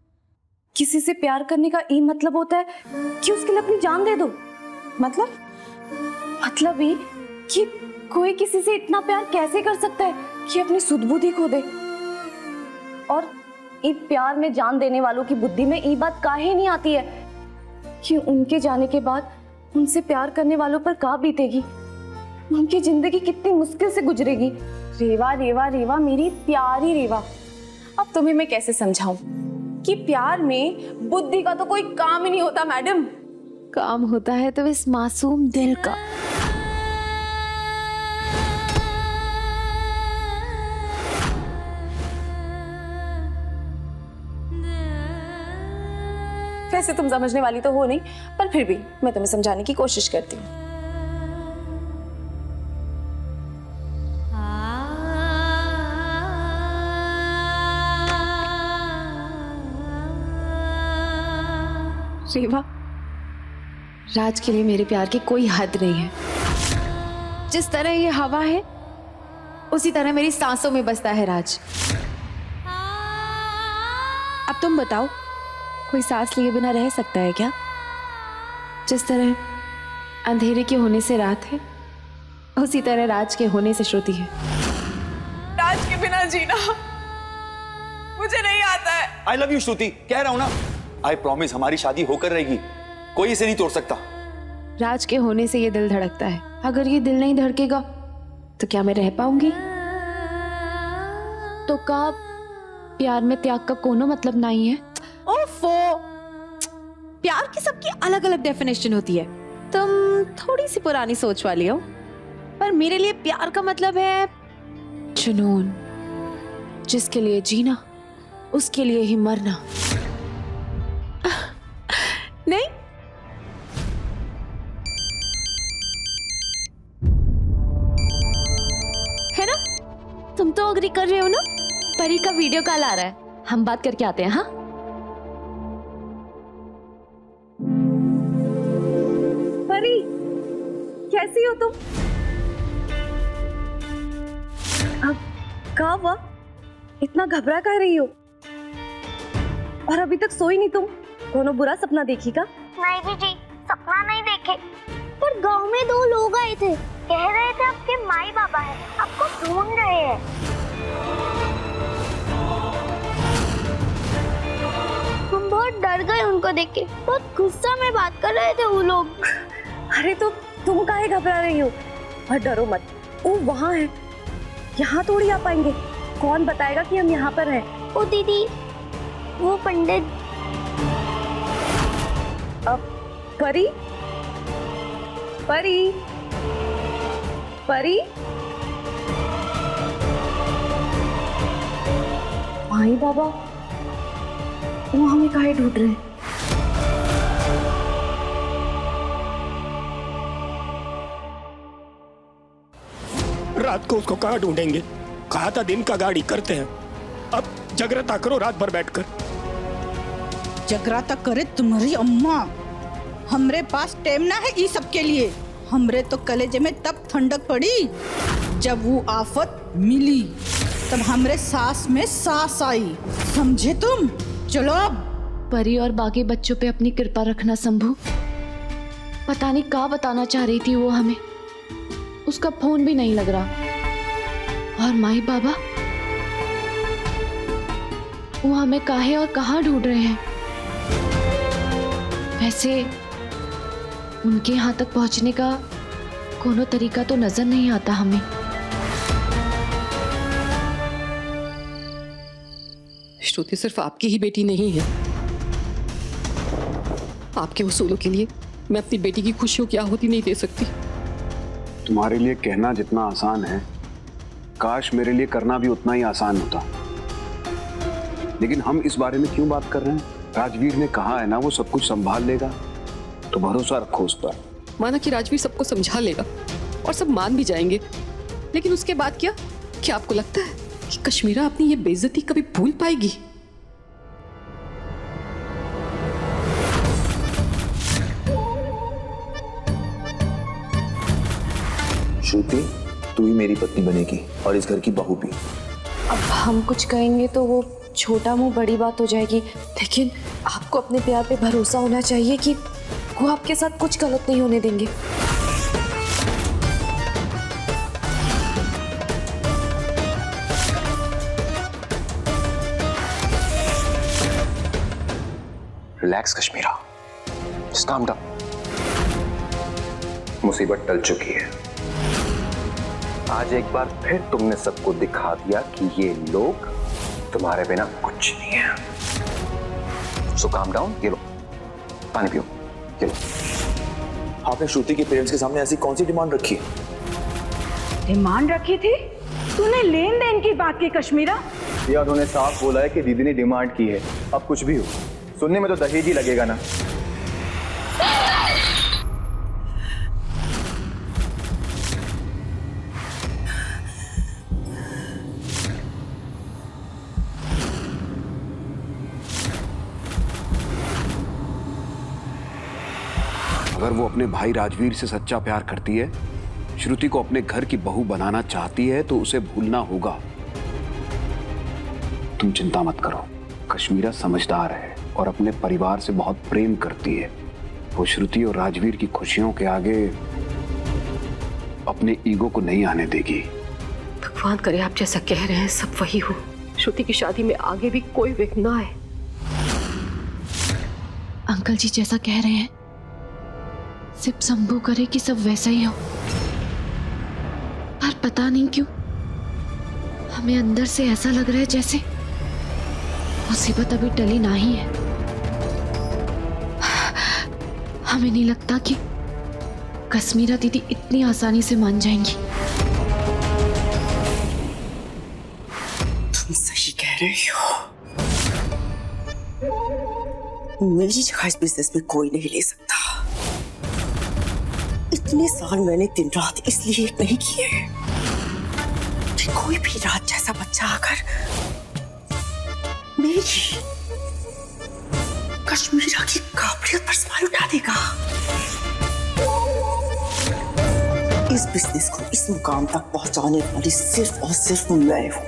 किसी से प्यार करने का ये मतलब होता है कि उसके लिए अपनी जान दे दो? मतलब ये कि कोई किसी से इतना प्यार कैसे कर सकता है कि अपनी सुध-बुद्धि खो दे? और ये प्यार में जान देने वालों की बुद्धि में ये बात काहे नहीं आती है कि उनके जाने के बाद उनसे प्यार करने वालों पर क्या बीतेगी, उनकी जिंदगी कितनी मुश्किल से गुजरेगी। रेवा रेवा रेवा, मेरी प्यारी रेवा, अब तुम्हें मैं कैसे समझाऊं कि प्यार में बुद्धि का तो कोई काम ही नहीं होता मैडम। काम होता है तो इस मासूम दिल का। वैसे तुम समझने वाली तो हो नहीं, पर फिर भी मैं तुम्हें समझाने की कोशिश करती हूँ। रेवा, राज के लिए मेरे प्यार की कोई हद नहीं है। जिस तरह ये हवा है उसी तरह मेरी सांसों में बसता है राज। अब तुम बताओ, कोई सांस लिए बिना रह सकता है क्या? जिस तरह अंधेरे के होने से रात है, उसी तरह राज के होने से श्रुति है। राज के बिना जीना मुझे नहीं आता है। आई लव यू श्रुति, कह रहा हूं ना। आई प्रॉमिस हमारी शादी होकर रहेगी, कोई इसे नहीं तोड़ सकता। राज के होने से ये दिल धड़कता है, अगर ये दिल नहीं धड़केगा तो क्या मैं रह पाऊंगी? तो का प्यार में त्याग का कोनो मतलब नहीं है? ओफो, प्यार की सबकी अलग अलग डेफिनेशन होती है। तुम थोड़ी सी पुरानी सोच वाली हो, पर मेरे लिए प्यार का मतलब है जुनून, जिसके लिए जीना उसके लिए ही मरना। नहीं, है ना? तुम तो अग्री कर रहे हो ना? परी का वीडियो कॉल आ रहा है, हम बात करके आते हैं। हाँ, परी, कैसी हो तुम? अब क्या हुआ? इतना घबरा कर रही हो? और अभी तक सोई नहीं तुम? कोनो बुरा सपना देखी का? नहीं जीजी, सपना नहीं देखे, पर गांव में 2 लोग आए थे, कह रहे थे आपके माई बाबा है, आपको ढूंढ रहे हैं। हम बहुत डर गए उनको देख के, बहुत गुस्सा में बात कर रहे थे वो लोग। अरे तो तुम काहे घबरा रही हो? और डरो मत, वो वहाँ है, यहाँ थोड़ी आ पाएंगे। कौन बताएगा कि हम यहाँ पर हैं? ओ दीदी, वो पंडित। अब परी, परी, परी, माई बाबा वो हमें काहे ढूंढ रहे हैं? रात को उसको कहाँ ढूंढेंगे? कहा था दिन का गाड़ी करते हैं, अब जागृता करो रात भर बैठकर। जगराता करे तुम्हारी अम्मा, हमरे पास टाइम ना है ये सब के लिए। हमरे तो कलेजे में तब ठंडक पड़ी जब वो आफत मिली, तब हमरे सांस में सांस आई, समझे तुम? चलो अब। परी और बाकी बच्चों पे अपनी कृपा रखना शंभू। पता नहीं क्या बताना चाह रही थी वो हमें, उसका फोन भी नहीं लग रहा। और माई बाबा, वो हमें काहे और कहाँ ढूंढ रहे हैं? वैसे उनके यहाँ तक पहुंचने का कोनो तरीका तो नजर नहीं आता हमें। श्रुति सिर्फ आपकी ही बेटी नहीं है। आपके उसूलों के लिए मैं अपनी बेटी की खुशियों की आहुति नहीं दे सकती। तुम्हारे लिए कहना जितना आसान है, काश मेरे लिए करना भी उतना ही आसान होता। लेकिन हम इस बारे में क्यों बात कर रहे हैं? राजवीर ने कहा है ना, वो सब कुछ संभाल लेगा, तो भरोसा रखो उस पर। माना कि राजवीर सबको समझा लेगा और सब मान भी जाएंगे, लेकिन उसके बाद क्या? क्या आपको लगता है कि कश्मीरा अपनी ये बेइज्जती कभी भूल पाएगी? श्रुति, तू ही मेरी पत्नी बनेगी और इस घर की बहू भी। अब हम कुछ कहेंगे तो वो छोटा मुंह बड़ी बात हो जाएगी, लेकिन आपको अपने प्यार पे भरोसा होना चाहिए कि वो आपके साथ कुछ गलत नहीं होने देंगे। Relax Kashmira, just calm down. मुसीबत टल चुकी है। आज एक बार फिर तुमने सबको दिखा दिया कि ये लोग तुम्हारे बिना कुछ नहीं है। सो काम डाउन, ये लो पानी पियो, ये लो। आपने श्रुति के पेरेंट्स के सामने ऐसी कौन सी डिमांड रखी है? डिमांड रखी थी? तूने लेन देन की बात की कश्मीरा? या उन्होंने साफ बोला है कि दीदी ने डिमांड की है, अब कुछ भी हो। सुनने में तो दहेज ही लगेगा ना। अगर वो अपने भाई राजवीर से सच्चा प्यार करती है, श्रुति को अपने घर की बहू बनाना चाहती है, तो उसे भूलना होगा। तुम चिंता मत करो, कश्मीरा समझदार है और अपने परिवार से बहुत प्रेम करती है। वो श्रुति और राजवीर की खुशियों के आगे अपने ईगो को नहीं आने देगी। भगवान करे आप जैसा कह रहे हैं सब वही हो। श्रुति की शादी में आगे भी कोई विघ्न ना आए। अंकल जी जैसा कह रहे हैं, सिर्फ शंभू करे कि सब वैसा ही हो। पर पता नहीं क्यों हमें अंदर से ऐसा लग रहा है जैसे मुसीबत अभी टली ना ही है। हमें नहीं लगता कि कश्मीरा दीदी इतनी आसानी से मान जाएंगी। तुम सही कह रही हो। मेरी जगह इस बिजनेस में कोई नहीं ले सकता। इतने साल मैंने दिन रात इसलिए नहीं किए कि कोई भी रात जैसा बच्चा आकर मेरी कश्मीरा की काबिलियत पर सवाल उठा देगा। इस बिजनेस को इस मुकाम तक पहुंचाने वाली सिर्फ और सिर्फ मैं हूं।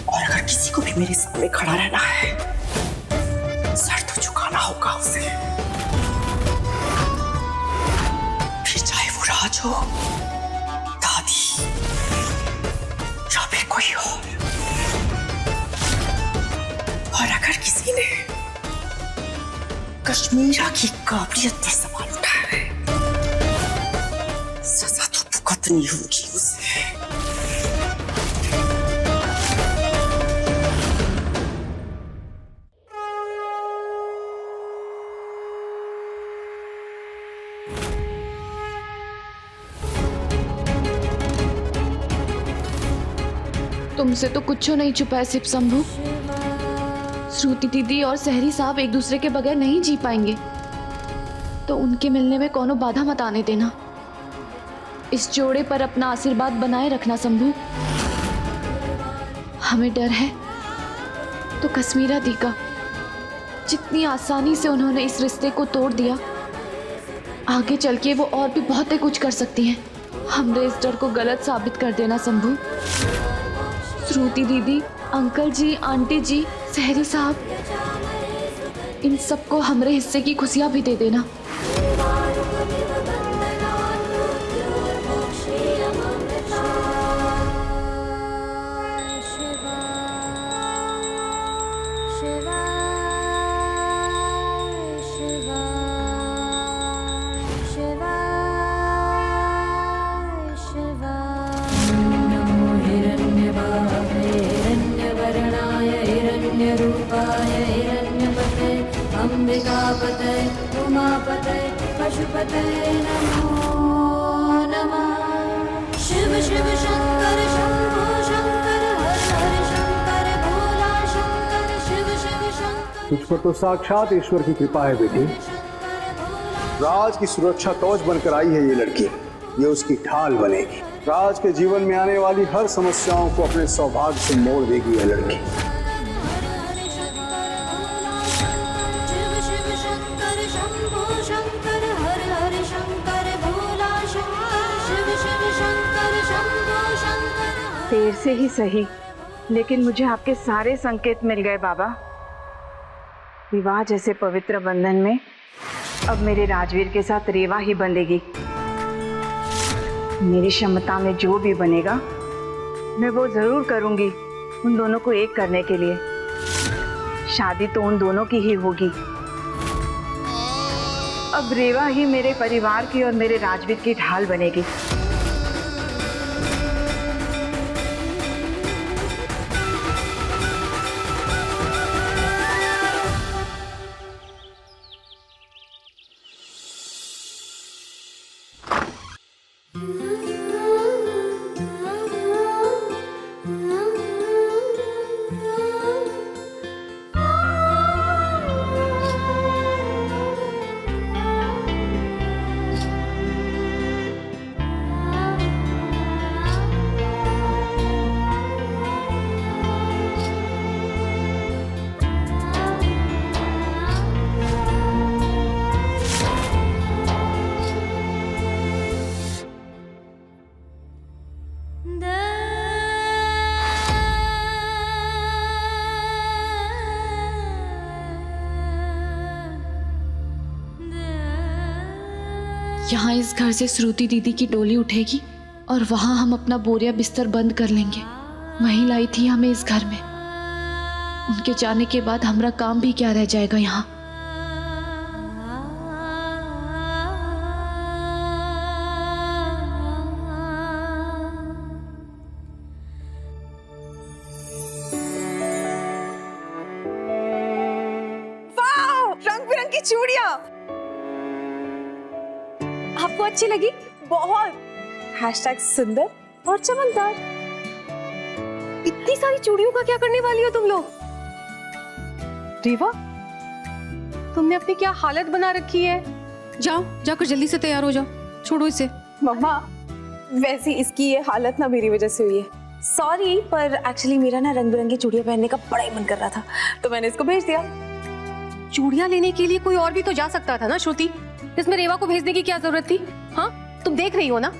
और अगर किसी को भी मेरे सामने खड़ा रहना है, सर तो झुकाना होगा उसे। फिर चाहे वो राज हो, दादी या फिर कोई और अगर किसी ने कश्मीरा की काबिलियत पर सवाल उठाया है, सजा तो भुगतनी होगी उसे। तुमसे तो कुछ नहीं छुपा है सिर्फ शंभू। श्रुति दीदी और सहरी साहब एक दूसरे के बगैर नहीं जी पाएंगे, तो उनके मिलने में कोनो बाधा मत आने देना। इस जोड़े पर अपना आशीर्वाद बनाए रखना शंभू। हमें डर है तो कश्मीरा दी का, जितनी आसानी से उन्होंने इस रिश्ते को तोड़ दिया, आगे चल के वो और भी बहुत कुछ कर सकती हैं। हमने इस डर को गलत साबित कर देना शंभू। श्रुति दीदी, अंकल जी, आंटी जी, सहरी साहब, इन सबको हमरे हिस्से की खुशियां भी दे देना। अंबिकापते उमापते पशुपते नमो नमः। शिव शिव शंकर शंभो शंकर हर हर शंकर भोला शंकर शिव शिव शंकर। तुझ पर तो साक्षात ईश्वर की कृपा है बेटी। राज की सुरक्षा कवच बनकर आई है ये लड़की, ये उसकी ढाल बनेगी। राज के जीवन में आने वाली हर समस्याओं को अपने सौभाग्य से मोड़ देगी ये लड़की। देर से ही सही, लेकिन मुझे आपके सारे संकेत मिल गए बाबा। विवाह जैसे पवित्र बंधन में अब मेरे राजवीर के साथ रेवा ही बंधेगी। मेरी क्षमता में जो भी बनेगा मैं वो जरूर करूंगी उन दोनों को एक करने के लिए। शादी तो उन दोनों की ही होगी। अब रेवा ही मेरे परिवार की और मेरे राजवीर की ढाल बनेगी। यहाँ इस घर से श्रुति दीदी की डोली उठेगी और वहां हम अपना बोरिया बिस्तर बंद कर लेंगे। वहीं लाई थी हमें इस घर में। उनके जाने के बाद हमारा काम भी क्या रह जाएगा यहाँ। रंग बिरंगी चूड़ियां आपको अच्छी लगी? बहुत। हैशटैग सुंदर और चमकदार। इतनी सारी चूड़ियों का क्या करने वाली हो तुम लोग? रेवा, तुमने अपनी क्या हालत बना रखी है? जाओ, जाकर जल्दी से तैयार हो जाओ। छोड़ो इसे। मम्मा, वैसे इसकी ये हालत ना मेरी वजह से हुई है। सॉरी, पर एक्चुअली मेरा ना रंग बिरंगी चूड़ियां पहनने का बड़ा ही मन कर रहा था, तो मैंने इसको भेज दिया। चूड़ियां लेने के लिए कोई और भी तो जा सकता था ना श्रुति। इसमें रेवा को भेजने की क्या जरूरत थी? हाँ, तुम देख रही हो ना,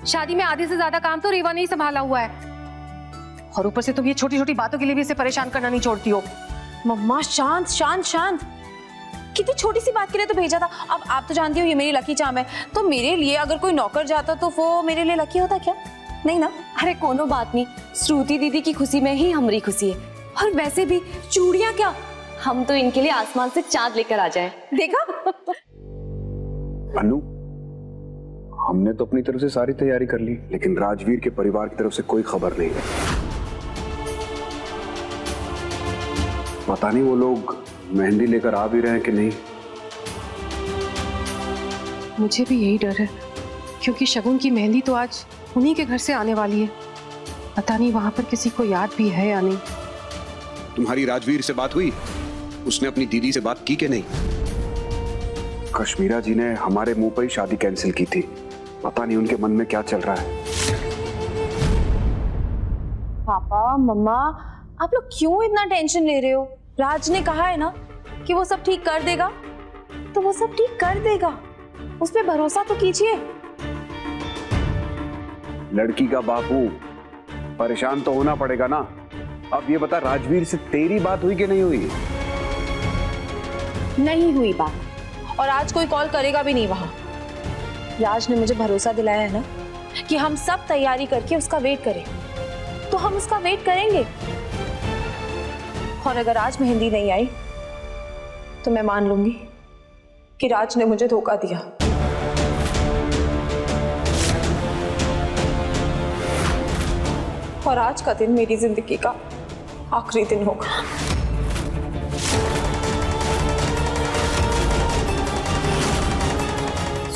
शादी में आधे से ज्यादा काम तो रेवा ने ही संभाला हुआ है। और ऊपर से तुम ये छोटी छोटी बातों के लिए भी इसे परेशान करना नहीं छोड़ती हो। मम्मा शांत शांत शांत। कितनी छोटी सी बात के लिए तो भेजा था। अब आप तो जानती हो ये मेरी लकी चार्म है, तो मेरे लिए अगर कोई नौकर जाता तो वो मेरे लिए लकी होता क्या? नहीं ना। अरे कोनो बात नहीं, श्रुति दीदी की खुशी में ही हमारी खुशी है। और वैसे भी चूड़ियां क्या, हम तो इनके लिए आसमान से चांद लेकर आ जाए। देखा? अनु, हमने तो अपनी तरफ से सारी तैयारी कर ली, लेकिन राजवीर के परिवार की तरफ से कोई खबर नहीं है। पता नहीं वो लोग मेहंदी लेकर आ भी रहे हैं कि नहीं। मुझे भी यही डर है, क्योंकि शगुन की मेहंदी तो आज उन्हीं के घर से आने वाली है। पता नहीं वहां पर किसी को याद भी है या नहीं। तुम्हारी राजवीर से बात हुई? उसने अपनी दीदी से बात की कि नहीं? कश्मीरा जी ने हमारे मुंह पर ही शादी कैंसिल की थी। पता नहीं उनके मन में क्या चल रहा है। पापा मम्मा, आप लोग क्यों इतना टेंशन ले रहे हो? राज ने कहा है ना कि वो सब ठीक कर देगा, तो वो सब ठीक कर देगा। उस पे भरोसा तो कीजिए। लड़की का बापू, परेशान तो होना पड़ेगा ना। अब ये बता, राजवीर से तेरी बात हुई कि नहीं हुई? नहीं हुई बात, और आज कोई कॉल करेगा भी नहीं वहां। राज ने मुझे भरोसा दिलाया है ना कि हम सब तैयारी करके उसका वेट करें, तो हम उसका वेट करेंगे। और अगर आज मेहंदी नहीं आई तो मैं मान लूंगी कि राज ने मुझे धोखा दिया। और आज का दिन मेरी जिंदगी का आखिरी दिन होगा।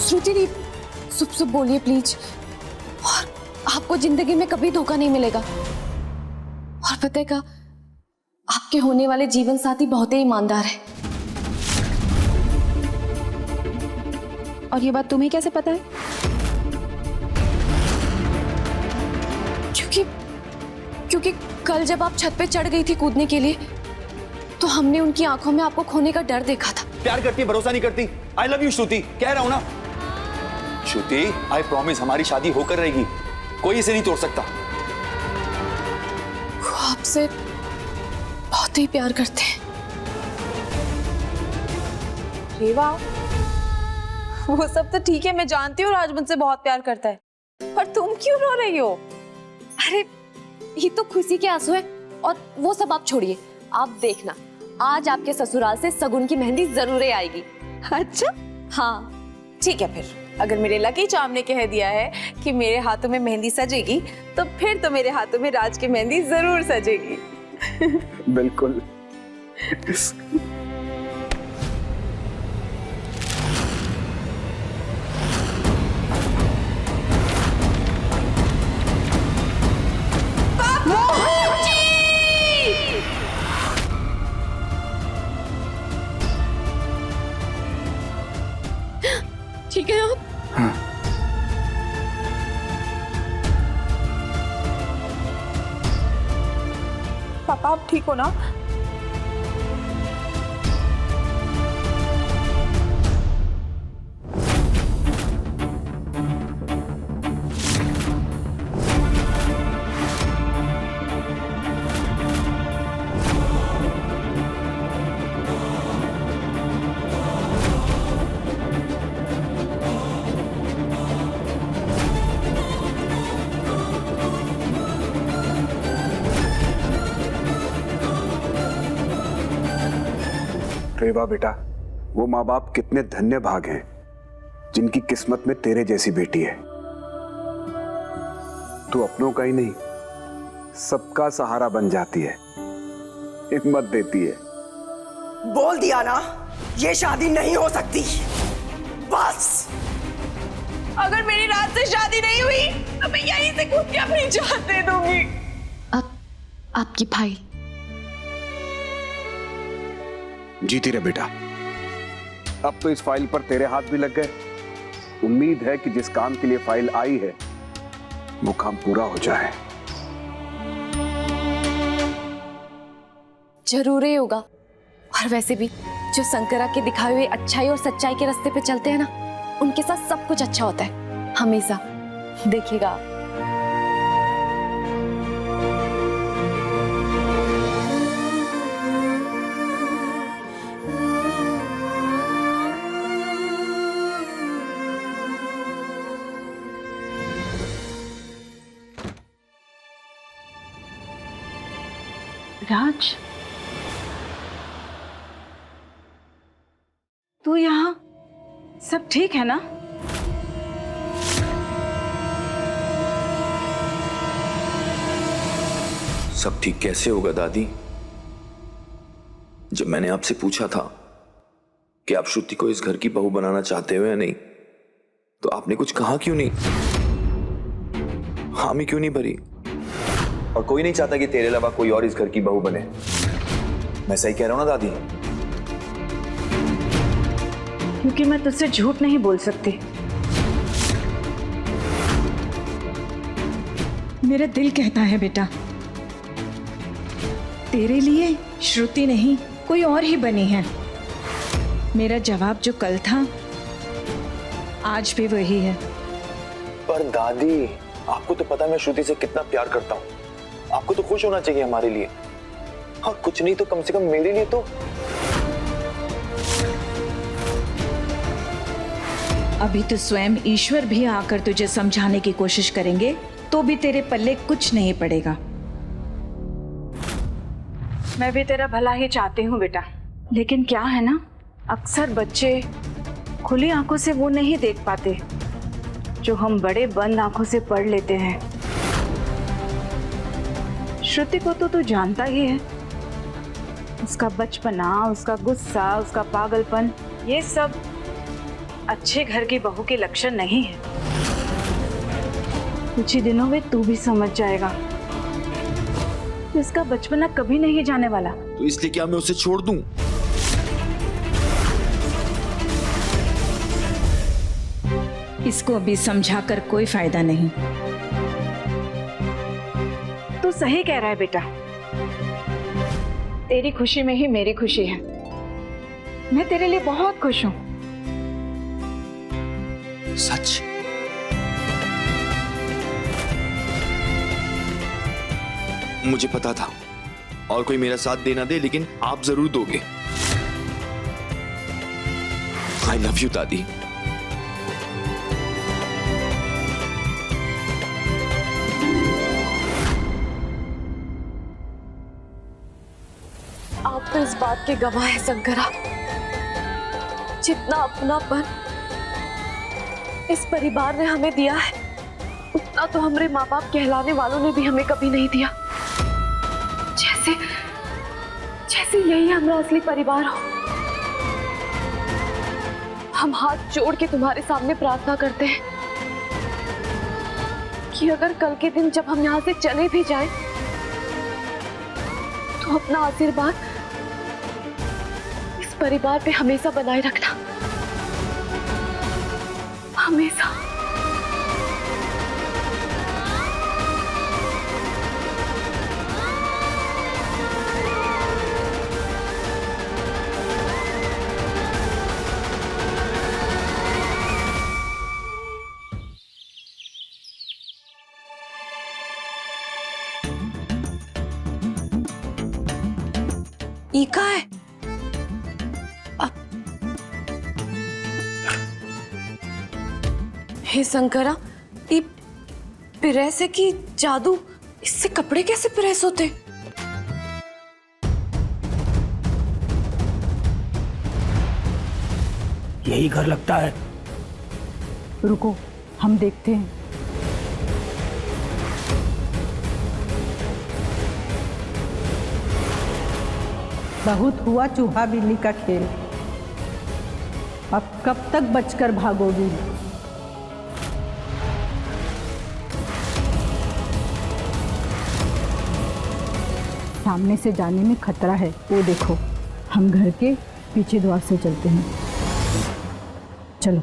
श्रुति दी, सुप सुप बोलिए प्लीज। और आपको जिंदगी में कभी धोखा नहीं मिलेगा। और पता है क्या, आपके होने वाले जीवन साथी बहुत ही ईमानदार है। और ये बात तुम्हें कैसे पता है? क्योंकि कल जब आप छत पे चढ़ गई थी कूदने के लिए, तो हमने उनकी आंखों में आपको खोने का डर देखा था। प्यार करती है, भरोसा नहीं करती। आई लव यू श्रुति, कह रहा हूं ना। श्रुति, आई प्रॉमिस, हमारी शादी होकर रहेगी। कोई इसे नहीं तोड़ सकता। वो आपसे बहुत ही प्यार करते हैं। रेवा, वो सब तो ठीक है, मैं जानती हूँ राज मुझसे बहुत प्यार करता है, पर तुम क्यों रो रही हो? अरे ये तो खुशी के आंसू है। और वो सब आप छोड़िए, आप देखना आज आपके ससुराल से सगुन की मेहंदी जरूर आएगी। अच्छा, हाँ ठीक है। फिर अगर मेरे लकी चार्म ने कह दिया है कि मेरे हाथों में मेहंदी सजेगी, तो फिर तो मेरे हाथों में राज की मेहंदी जरूर सजेगी। बिल्कुल। ठीक है आप? हाँ। पापा, आप ठीक हो ना? रेवा बेटा, वो माँ बाप कितने धन्य भाग हैं जिनकी किस्मत में तेरे जैसी बेटी है। तू अपनों का ही नहीं, सबका सहारा बन जाती है, हिम्मत देती है। बोल दिया ना, ये शादी नहीं हो सकती। बस अगर मेरी रात से शादी नहीं हुई तो मैं यहीं से कूद के अपनी जान दे दूंगी। अब आपकी फाइल। जीती रहे बेटा, अब तो इस फाइल पर तेरे हाथ भी लग गए। उम्मीद है कि जिस काम के लिए फाइल आई है वो काम पूरा हो जाए। जरूर ही होगा। और वैसे भी जो शंकरा के दिखाए हुए अच्छाई और सच्चाई के रास्ते पे चलते हैं ना, उनके साथ सब कुछ अच्छा होता है हमेशा, देखिएगा आप। राज, तू यहाँ, सब ठीक है ना? सब ठीक कैसे होगा दादी? जब मैंने आपसे पूछा था कि आप श्रुति को इस घर की बहू बनाना चाहते हो या नहीं, तो आपने कुछ कहा क्यों नहीं? हामी क्यों नहीं भरी? और कोई नहीं चाहता कि तेरे अलावा कोई और इस घर की बहू बने। मैं सही कह रहा हूं ना दादी? क्योंकि मैं तुझसे झूठ नहीं बोल सकती। मेरा दिल कहता है बेटा, तेरे लिए श्रुति नहीं कोई और ही बनी है। मेरा जवाब जो कल था आज भी वही है। पर दादी, आपको तो पता है मैं श्रुति से कितना प्यार करता हूँ। आपको तो खुश होना चाहिए हमारे लिए। हाँ, कुछ नहीं तो कम से कम मेरे लिए तो। अभी तो स्वयं ईश्वर भी आकर तुझे समझाने की कोशिश करेंगे तो भी तेरे पल्ले कुछ नहीं पड़ेगा। मैं भी तेरा भला ही चाहती हूँ बेटा, लेकिन क्या है ना, अक्सर बच्चे खुली आंखों से वो नहीं देख पाते जो हम बड़े बंद आंखों से पढ़ लेते हैं। श्रुति को तो तू जानता ही है, उसका बचपना, उसका गुस्सा, उसका पागलपन, ये सब अच्छे घर की बहू के लक्षण नहीं है। कुछ ही दिनों में तू भी समझ जाएगा। इसका बचपना कभी नहीं जाने वाला। तो इसलिए क्या मैं उसे छोड़ दूं? इसको भी समझाकर कोई फायदा नहीं। तू सही कह रहा है बेटा, तेरी खुशी में ही मेरी खुशी है। मैं तेरे लिए बहुत खुश हूं। सच? मुझे पता था और कोई मेरा साथ देना दे, लेकिन आप जरूर दोगे। आई लव यू दादी। आप तो इस बात के गवाह है शंकरा, जितना अपनापन इस परिवार ने हमें दिया है, उतना तो हमारे माँ बाप कहलाने वालों ने भी हमें कभी नहीं दिया। जैसे यही हमारा असली परिवार हो। हम हाथ जोड़ के तुम्हारे सामने प्रार्थना करते हैं कि अगर कल के दिन जब हम यहाँ से चले भी जाएं, तो अपना आशीर्वाद इस परिवार पे हमेशा बनाए रखना, हमेशा। ईका है हे शंकरा, ये प्रेस है कि जादू? इससे कपड़े कैसे प्रेस होते? यही घर लगता है। रुको, हम देखते हैं। बहुत हुआ चूहा बिल्ली का खेल, अब कब तक बचकर भागोगी? सामने से जाने में खतरा है, वो देखो। हम घर के पीछे द्वार से चलते हैं। चलो।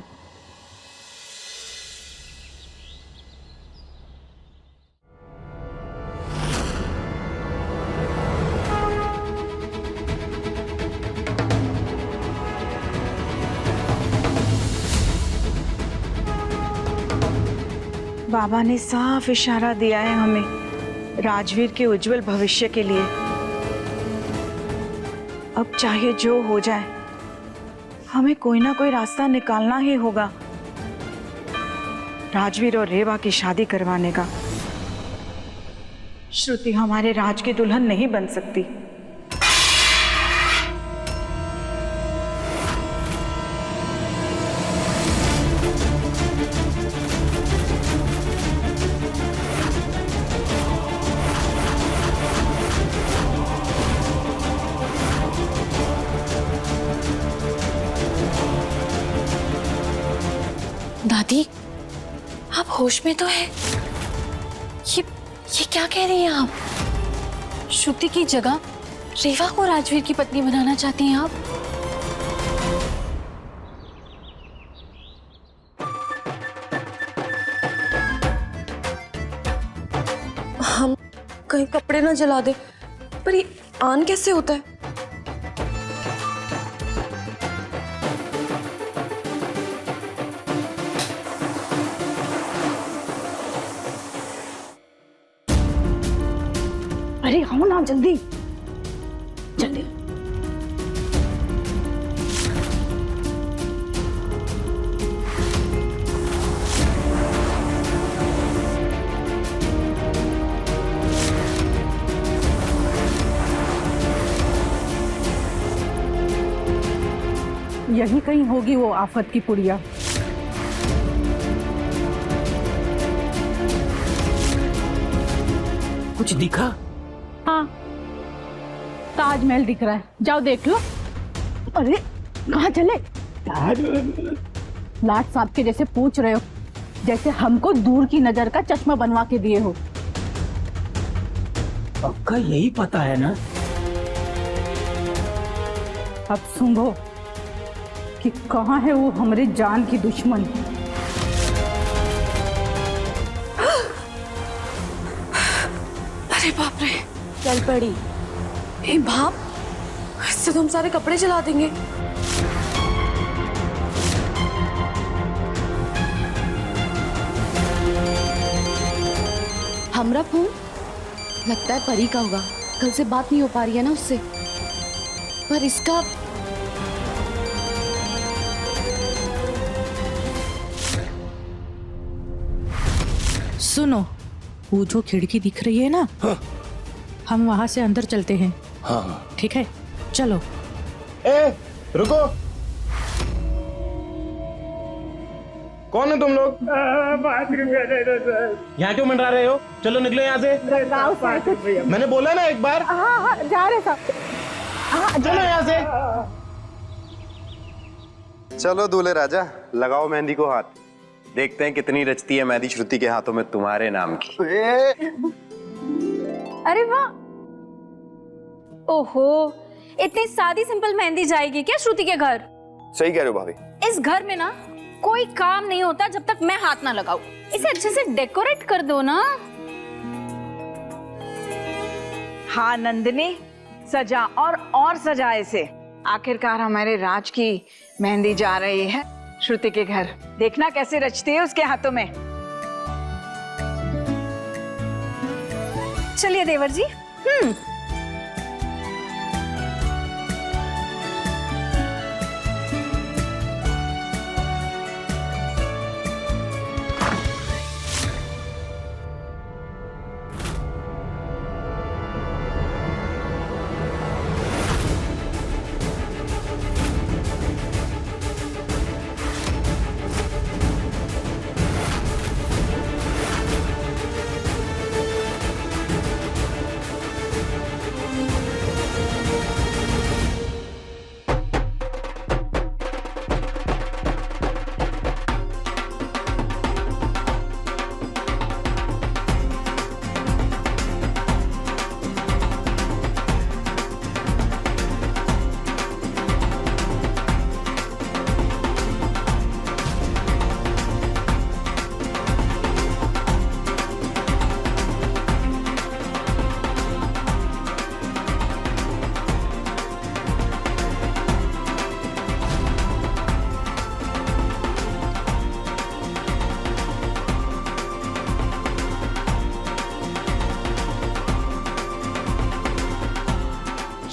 बाबा ने साफ इशारा दिया है हमें राजवीर के उज्जवल भविष्य के लिए। अब चाहे जो हो जाए, हमें कोई ना कोई रास्ता निकालना ही होगा राजवीर और रेवा की शादी करवाने का। श्रुति हमारे राज की दुल्हन नहीं बन सकती। दादी, आप होश में तो है? ये क्या कह रही हैं आप? श्रुति की जगह रेवा को राजवीर की पत्नी बनाना चाहती हैं आप? हम कहीं कपड़े ना जला दे, पर ये आन कैसे होता है? अरे आओ ना जल्दी जल्दी। यही कहीं होगी वो आफत की पुड़िया। कुछ दिखा? हाँ, ताजमहल दिख रहा है, जाओ देख लो। अरे कहाँ चले? लाट साहब के जैसे पूछ रहे हो, जैसे हमको दूर की नजर का चश्मा बनवा के दिए हो। पक्का यही पता है ना? अब सुनो कि कहाँ है वो हमारे जान की दुश्मन। अरे बाप रे, चल पड़ी। ए बाप, इससे तो हम सारे कपड़े जला देंगे। हमरा फोन लगता है परी का होगा। कल से बात नहीं हो पा रही है ना उससे, पर इसका सुनो, वो जो खिड़की दिख रही है ना, हाँ। हम वहां से अंदर चलते हैं। हाँ ठीक है, चलो। ए, रुको। कौन है तुम लोग? यहाँ क्यों मंडरा रहे हो? चलो निकलो यहाँ से। मैंने बोला ना एक बार। हाँ, जा रहे सब। चलो यहाँ से। चलो दूल्हे राजा, लगाओ मेहंदी को हाथ। देखते हैं कितनी रचती है मेहंदी श्रुति के हाथों में तुम्हारे नाम की। अरे वाह, ओहो, इतनी सादी सिंपल मेहंदी जाएगी क्या श्रुति के घर? सही कह रहे हो भाभी। इस घर में ना कोई काम नहीं होता जब तक मैं हाथ ना लगाऊं। इसे अच्छे से डेकोरेट कर दो ना। हाँ नंदिनी, सजा और सजा इसे। आखिरकार हमारे राज की मेहंदी जा रही है श्रुति के घर। देखना कैसे रचती है उसके हाथों में। चलिए देवर जी।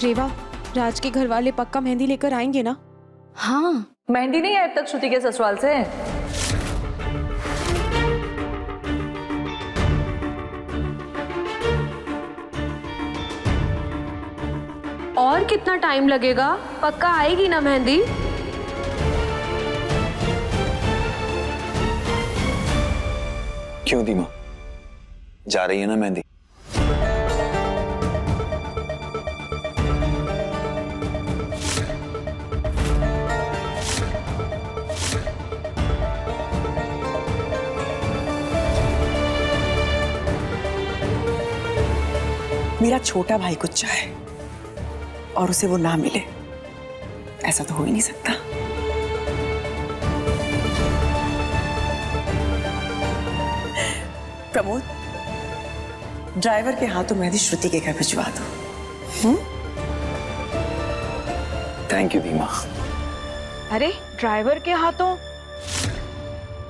रेवा, राज के घर वाले पक्का मेहंदी लेकर आएंगे ना? हाँ, मेहंदी नहीं आई अब तक श्रुति के ससुराल से। और कितना टाइम लगेगा? पक्का आएगी ना मेहंदी? क्यों दीमा, जा रही है ना मेहंदी? मेरा छोटा भाई कुछ चाहे और उसे वो ना मिले, ऐसा तो हो ही नहीं सकता। प्रमोद, ड्राइवर के हाथों मेहंदी श्रुति के घर भिजवा दो। थैंक यू दीमा। अरे ड्राइवर के हाथों?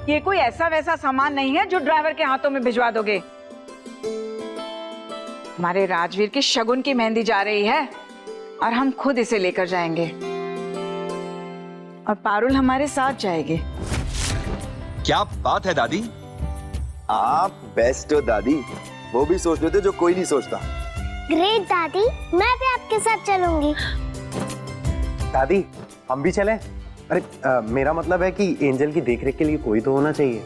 ये कोई ऐसा वैसा सामान नहीं है जो ड्राइवर के हाथों में भिजवा दोगे। हमारे राजवीर की शगुन की मेहंदी जा रही है और हम खुद इसे लेकर जाएंगे और पारुल हमारे साथ जाएगी। क्या बात है दादी, आप बेस्ट हो दादी, वो भी सोच लेते जो कोई नहीं सोचता। ग्रेट दादी, मैं भी आपके साथ चलूंगी। दादी हम भी चलें? अरे मेरा मतलब है कि एंजल की देखरेख के लिए कोई तो होना चाहिए।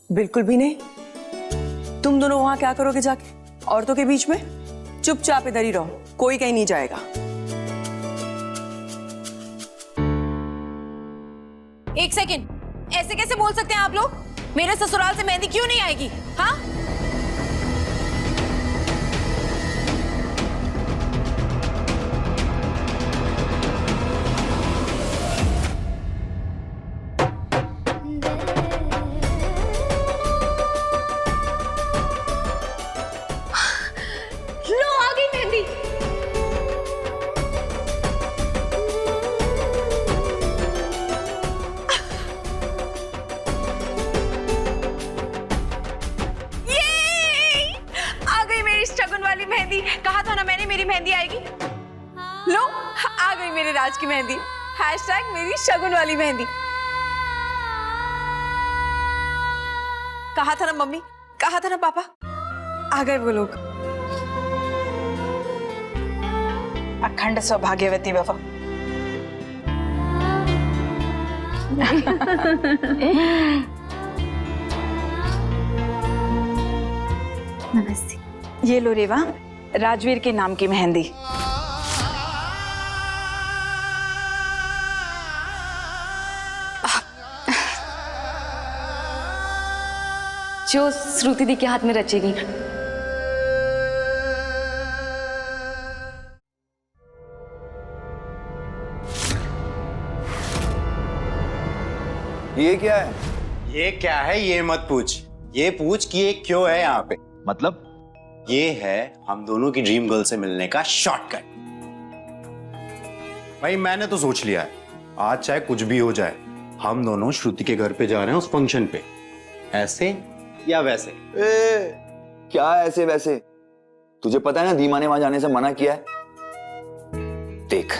बिल्कुल भी नहीं। तुम दोनों वहां क्या करोगे जाके औरतों के बीच में? चुपचाप इधर ही रहो, कोई कहीं नहीं जाएगा। एक सेकंड, ऐसे कैसे बोल सकते हैं आप लोग? मेरे ससुराल से मेहंदी क्यों नहीं आएगी? हाँ, लो आ गई मेहंदी। आ गई मेरी शगुन वाली मेहंदी। कहा था ना मैंने मेरी मेहंदी आएगी। लो, आ गई मेरे राज की मेहंदी। हैशटैग मेरी शगुन वाली मेहंदी। कहा था ना मम्मी, कहा था ना पापा, आ गए वो लोग। अखंड सौभाग्यवती बाबा। नमस्ते। ये लो रेवा, राजवीर के नाम की मेहंदी। जो श्रुति दी के हाथ में रचेगी। ये क्या है? ये क्या है ये मत पूछ, ये पूछ कि ये क्यों है यहाँ पे। मतलब? ये है हम दोनों की ड्रीम गर्ल से मिलने का शॉर्टकट। भाई मैंने तो सोच लिया है, आज चाहे कुछ भी हो जाए, हम दोनों श्रुति के घर पे जा रहे हैं उस फंक्शन पे, ऐसे या वैसे। क्या ऐसे वैसे? तुझे पता है ना दीमा ने वहां जाने से मना किया है। देख,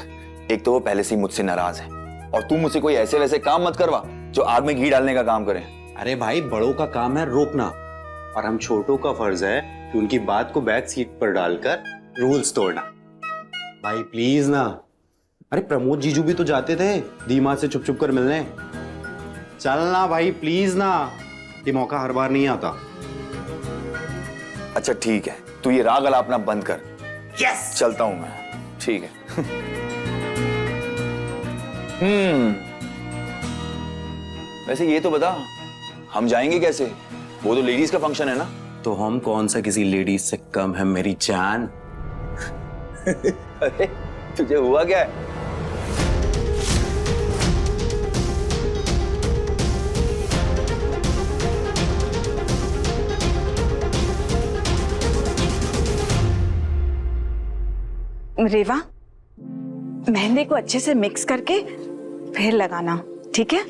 एक तो वो पहले से ही मुझसे नाराज है और तू मुझसे कोई ऐसे वैसे काम मत करवा जो आग में घी डालने का काम करे। अरे भाई, बड़ों का काम है रोकना और हम छोटों का फर्ज है कि उनकी बात को बैक सीट पर डालकर रूल्स तोड़ना। भाई प्लीज ना। अरे प्रमोद जीजू भी तो जाते थे दीमा से छुप छुप कर मिलने। चलना भाई प्लीज ना, ये मौका हर बार नहीं आता। अच्छा ठीक है, तू ये राग अलापना बंद कर। यस, चलता हूं मैं। ठीक है। वैसे ये तो बता, हम जाएंगे कैसे? वो तो लेडीज का फंक्शन है ना। तो हम कौन सा किसी लेडीज से कम है मेरी जान। अरे तुझे हुआ क्या है? रेवा, मेहंदी को अच्छे से मिक्स करके फिर लगाना, ठीक है?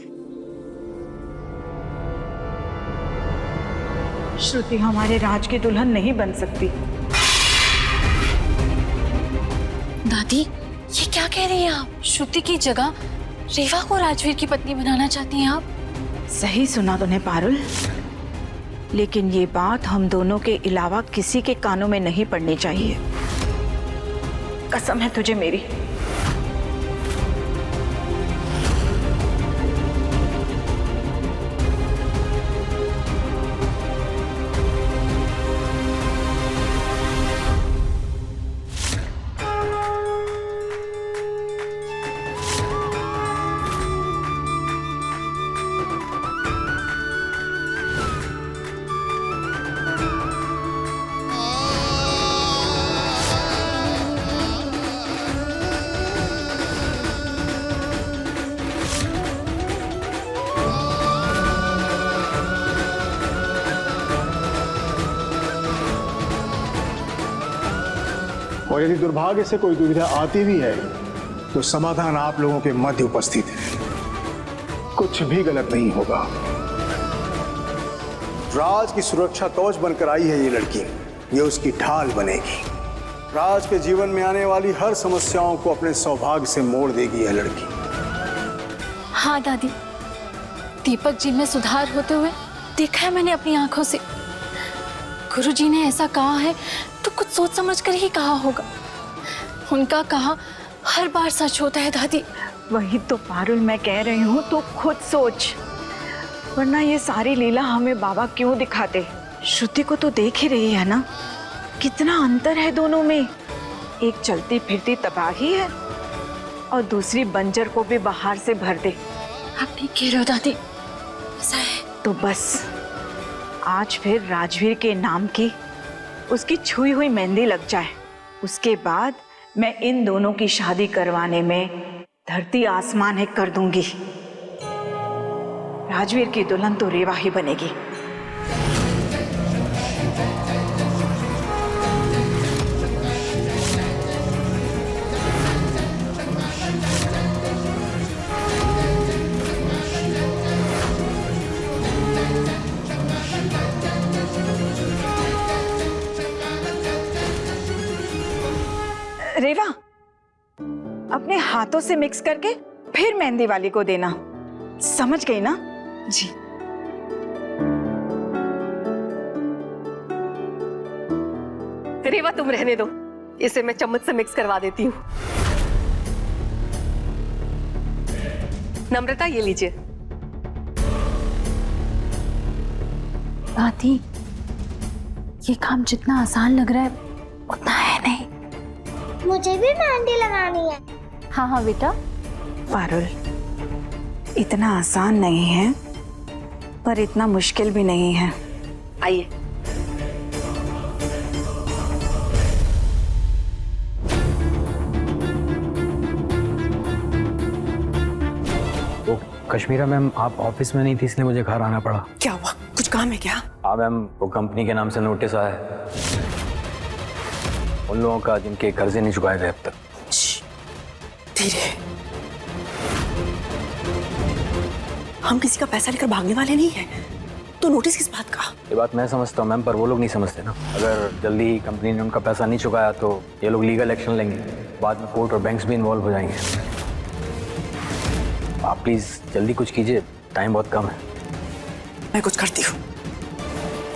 श्रुति हमारे राज की दुल्हन नहीं बन सकती। दादी ये क्या कह रही हैं आप? श्रुति की जगह रेवा को राजवीर की पत्नी बनाना चाहती हैं आप? सही सुना तूने पारुल, लेकिन ये बात हम दोनों के अलावा किसी के कानों में नहीं पड़नी चाहिए। कसम है तुझे मेरी। और यदि दुर्भाग्य से कोई दुविधा आती भी है तो समाधान आप लोगों के मध्य उपस्थित है। कुछ भी गलत नहीं होगा। राज की सुरक्षा कवच बनकर आई है ये लड़की, ये उसकी ढाल बनेगी। राज के जीवन में आने वाली हर समस्याओं को अपने सौभाग्य से मोड़ देगी यह लड़की। हाँ दादी, दीपक जी में सुधार होते हुए देखा है मैंने अपनी आंखों से। गुरुजी ने ऐसा कहा है तो कुछ सोच समझ कर ही कहा होगा। उनका कहा हर बार सच होता है दादी। वही तो पारुल मैं कह रही हूँ, तो खुद सोच, वरना ये सारी लीला हमें बाबा क्यों दिखाते। श्रुति को तो देख ही रही है ना, कितना अंतर है दोनों में। एक चलती फिरती तबाही है और दूसरी बंजर को भी बाहर से भर दे। आप ठीक कह रहे हो दादी, ऐसा है। तो बस आज फिर राजवीर के नाम की उसकी छुई हुई मेहंदी लग जाए, उसके बाद मैं इन दोनों की शादी करवाने में धरती आसमान एक कर दूंगी। राजवीर की दुल्हन तो रेवा ही बनेगी। रेवा, अपने हाथों से मिक्स करके फिर मेहंदी वाली को देना, समझ गई ना? जी। रेवा तुम रहने दो, इसे मैं चम्मच से मिक्स करवा देती हूँ। नम्रता ये लीजिए। दादी ये काम जितना आसान लग रहा है उतना है नहीं। मुझे भी मेहंदी लगानी है। हाँ हाँ बेटा। पारुल, इतना आसान नहीं है पर इतना मुश्किल भी नहीं है। आइए। तो कश्मीरा मैम, आप ऑफिस में नहीं थी इसलिए मुझे घर आना पड़ा। क्या हुआ, कुछ काम है क्या? हाँ मैम, वो कंपनी के नाम से नोटिस आया है उन लोगों का जिनके कर्जे नहीं चुकाए गए अब तक। धीरे, हम किसी का पैसा लेकर भागने वाले नहीं हैं, तो नोटिस किस बात का? ये बात मैं समझता हूँ मैम, पर वो लोग नहीं समझते ना। अगर जल्दी ही कंपनी ने उनका पैसा नहीं चुकाया तो ये लोग लीगल एक्शन लेंगे, बाद में कोर्ट और बैंक्स भी इन्वॉल्व हो जाएंगे। आप प्लीज जल्दी कुछ कीजिए, टाइम बहुत कम है। मैं कुछ करती हूँ,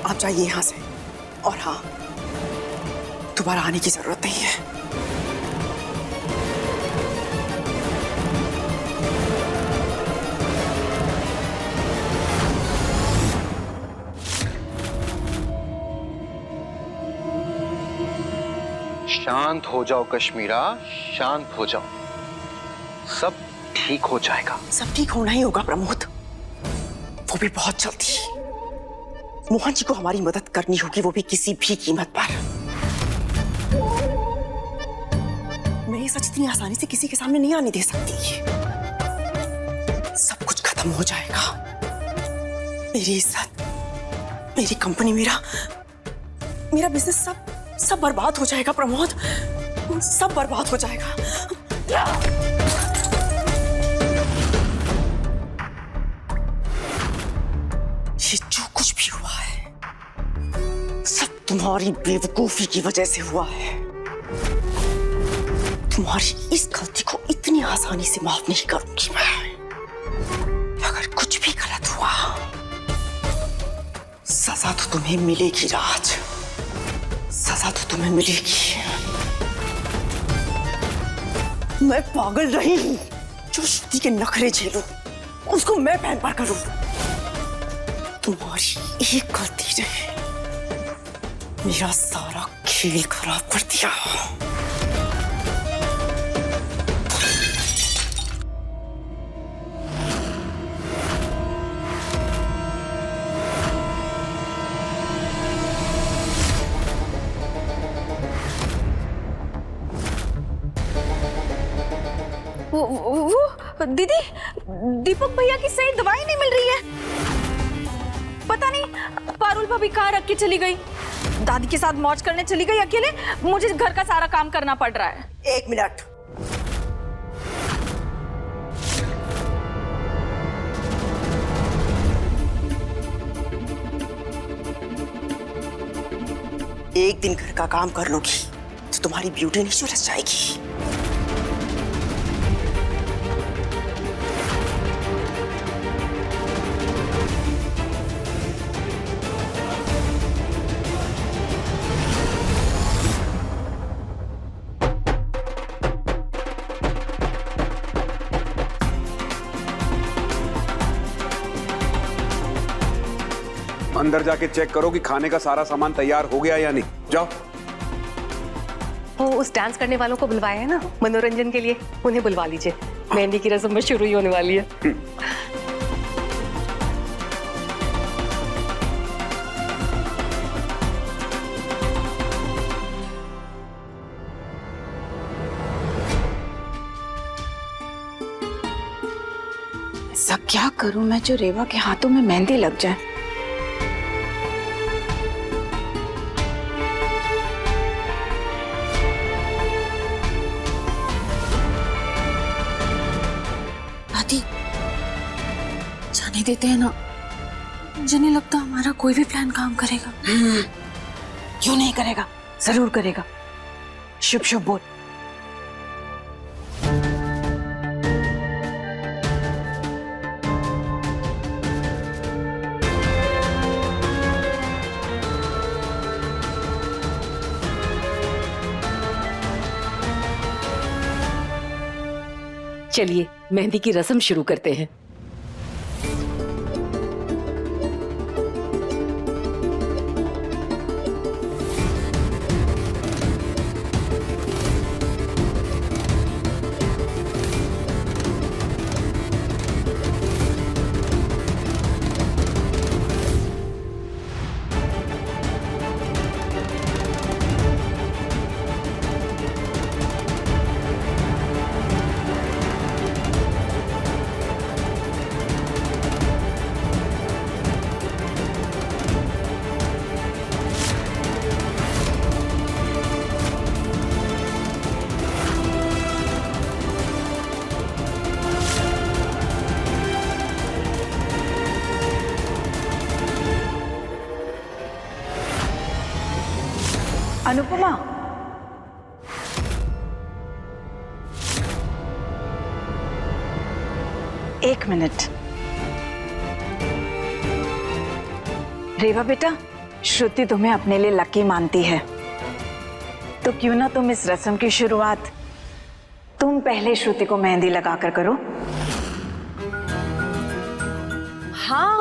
आप जाइए यहाँ से। और हाँ, दोबारा आने की जरूरत नहीं है। शांत हो जाओ कश्मीरा, शांत हो जाओ, सब ठीक हो जाएगा। सब ठीक होना ही होगा प्रमोद, वो भी बहुत जल्दी। मोहन जी को हमारी मदद करनी होगी, वो भी किसी भी कीमत पर। मैं ये सच इतनी आसानी से किसी के सामने नहीं आने दे सकती। सब कुछ खत्म हो जाएगा, मेरी इज्जत, मेरी कंपनी, मेरा बिजनेस, सब बर्बाद हो जाएगा प्रमोद, सब बर्बाद हो जाएगा। ये जो कुछ भी हुआ है तुम्हारी बेवकूफी की वजह से हुआ है। तुम्हारी इस गलती को इतनी आसानी से माफ नहीं करूंगी मैं। अगर कुछ भी गलत हुआ, सजा तो तुम्हें मिलेगी राज, सजा तो तुम्हें मिलेगी। मैं पागल नहीं हूं जो श्रुति के नखरे झेलूं, उसको मैं पैम्पर करूं। तुम्हारी एक गलती ने मेरा सारा खेल खराब कर दिया। वो दीदी, दीपक भैया की सही दवाई नहीं मिल रही है। पता नहीं पारुल भाभी कहाँ रख के चली गई। दादी के साथ मौज करने चली गई अकेले। मुझे घर का सारा काम करना पड़ रहा है। 1 मिनट। एक दिन घर का काम कर लोगी तो तुम्हारी ब्यूटी नहीं झुलस जाएगी। अंदर जाके चेक करो कि खाने का सारा सामान तैयार हो गया या नहीं। जाओ। वो उस डांस करने वालों को बुलवाया है ना मनोरंजन के लिए, उन्हें बुलवा लीजिए। मेहंदी की रस्म में शुरू ही होने वाली है। ऐसा क्या करूं मैं जो रेवा के हाथों में मेहंदी लग जाए। दादी, जाने देते हैं ना। मुझे नहीं लगता हमारा कोई भी प्लान काम करेगा। क्यों नहीं करेगा? जरूर करेगा। शुभ शुभ बोल। चलिए मेहंदी की रस्म शुरू करते हैं। अनुपमा, एक मिनट। रेवा बेटा, श्रुति तुम्हें अपने लिए लकी मानती है, तो क्यों ना तुम इस रस्म की शुरुआत तुम पहले श्रुति को मेहंदी लगाकर करो। हाँ,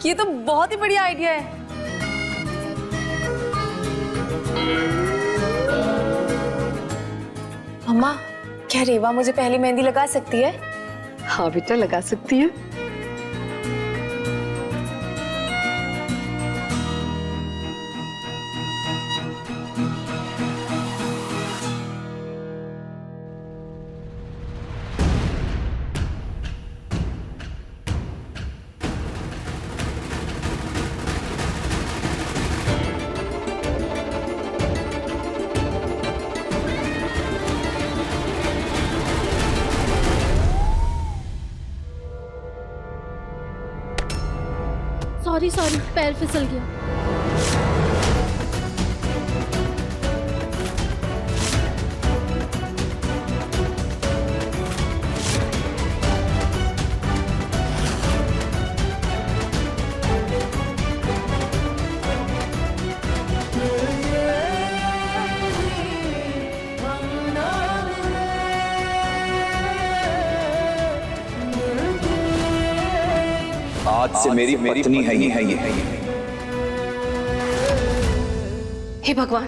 ये तो बहुत ही बढ़िया आइडिया है। अम्मा, क्या रेवा मुझे पहली मेहंदी लगा सकती है? हाँ बेटा, लगा सकती है। सॉरी, पैर फिसल गया। आज से मेरी पत्नी है ये। हे भगवान,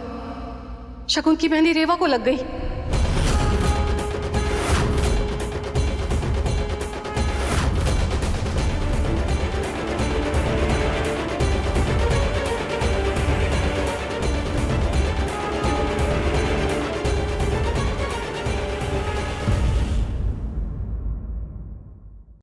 शकुन की मेहंदी रेवा को लग गई।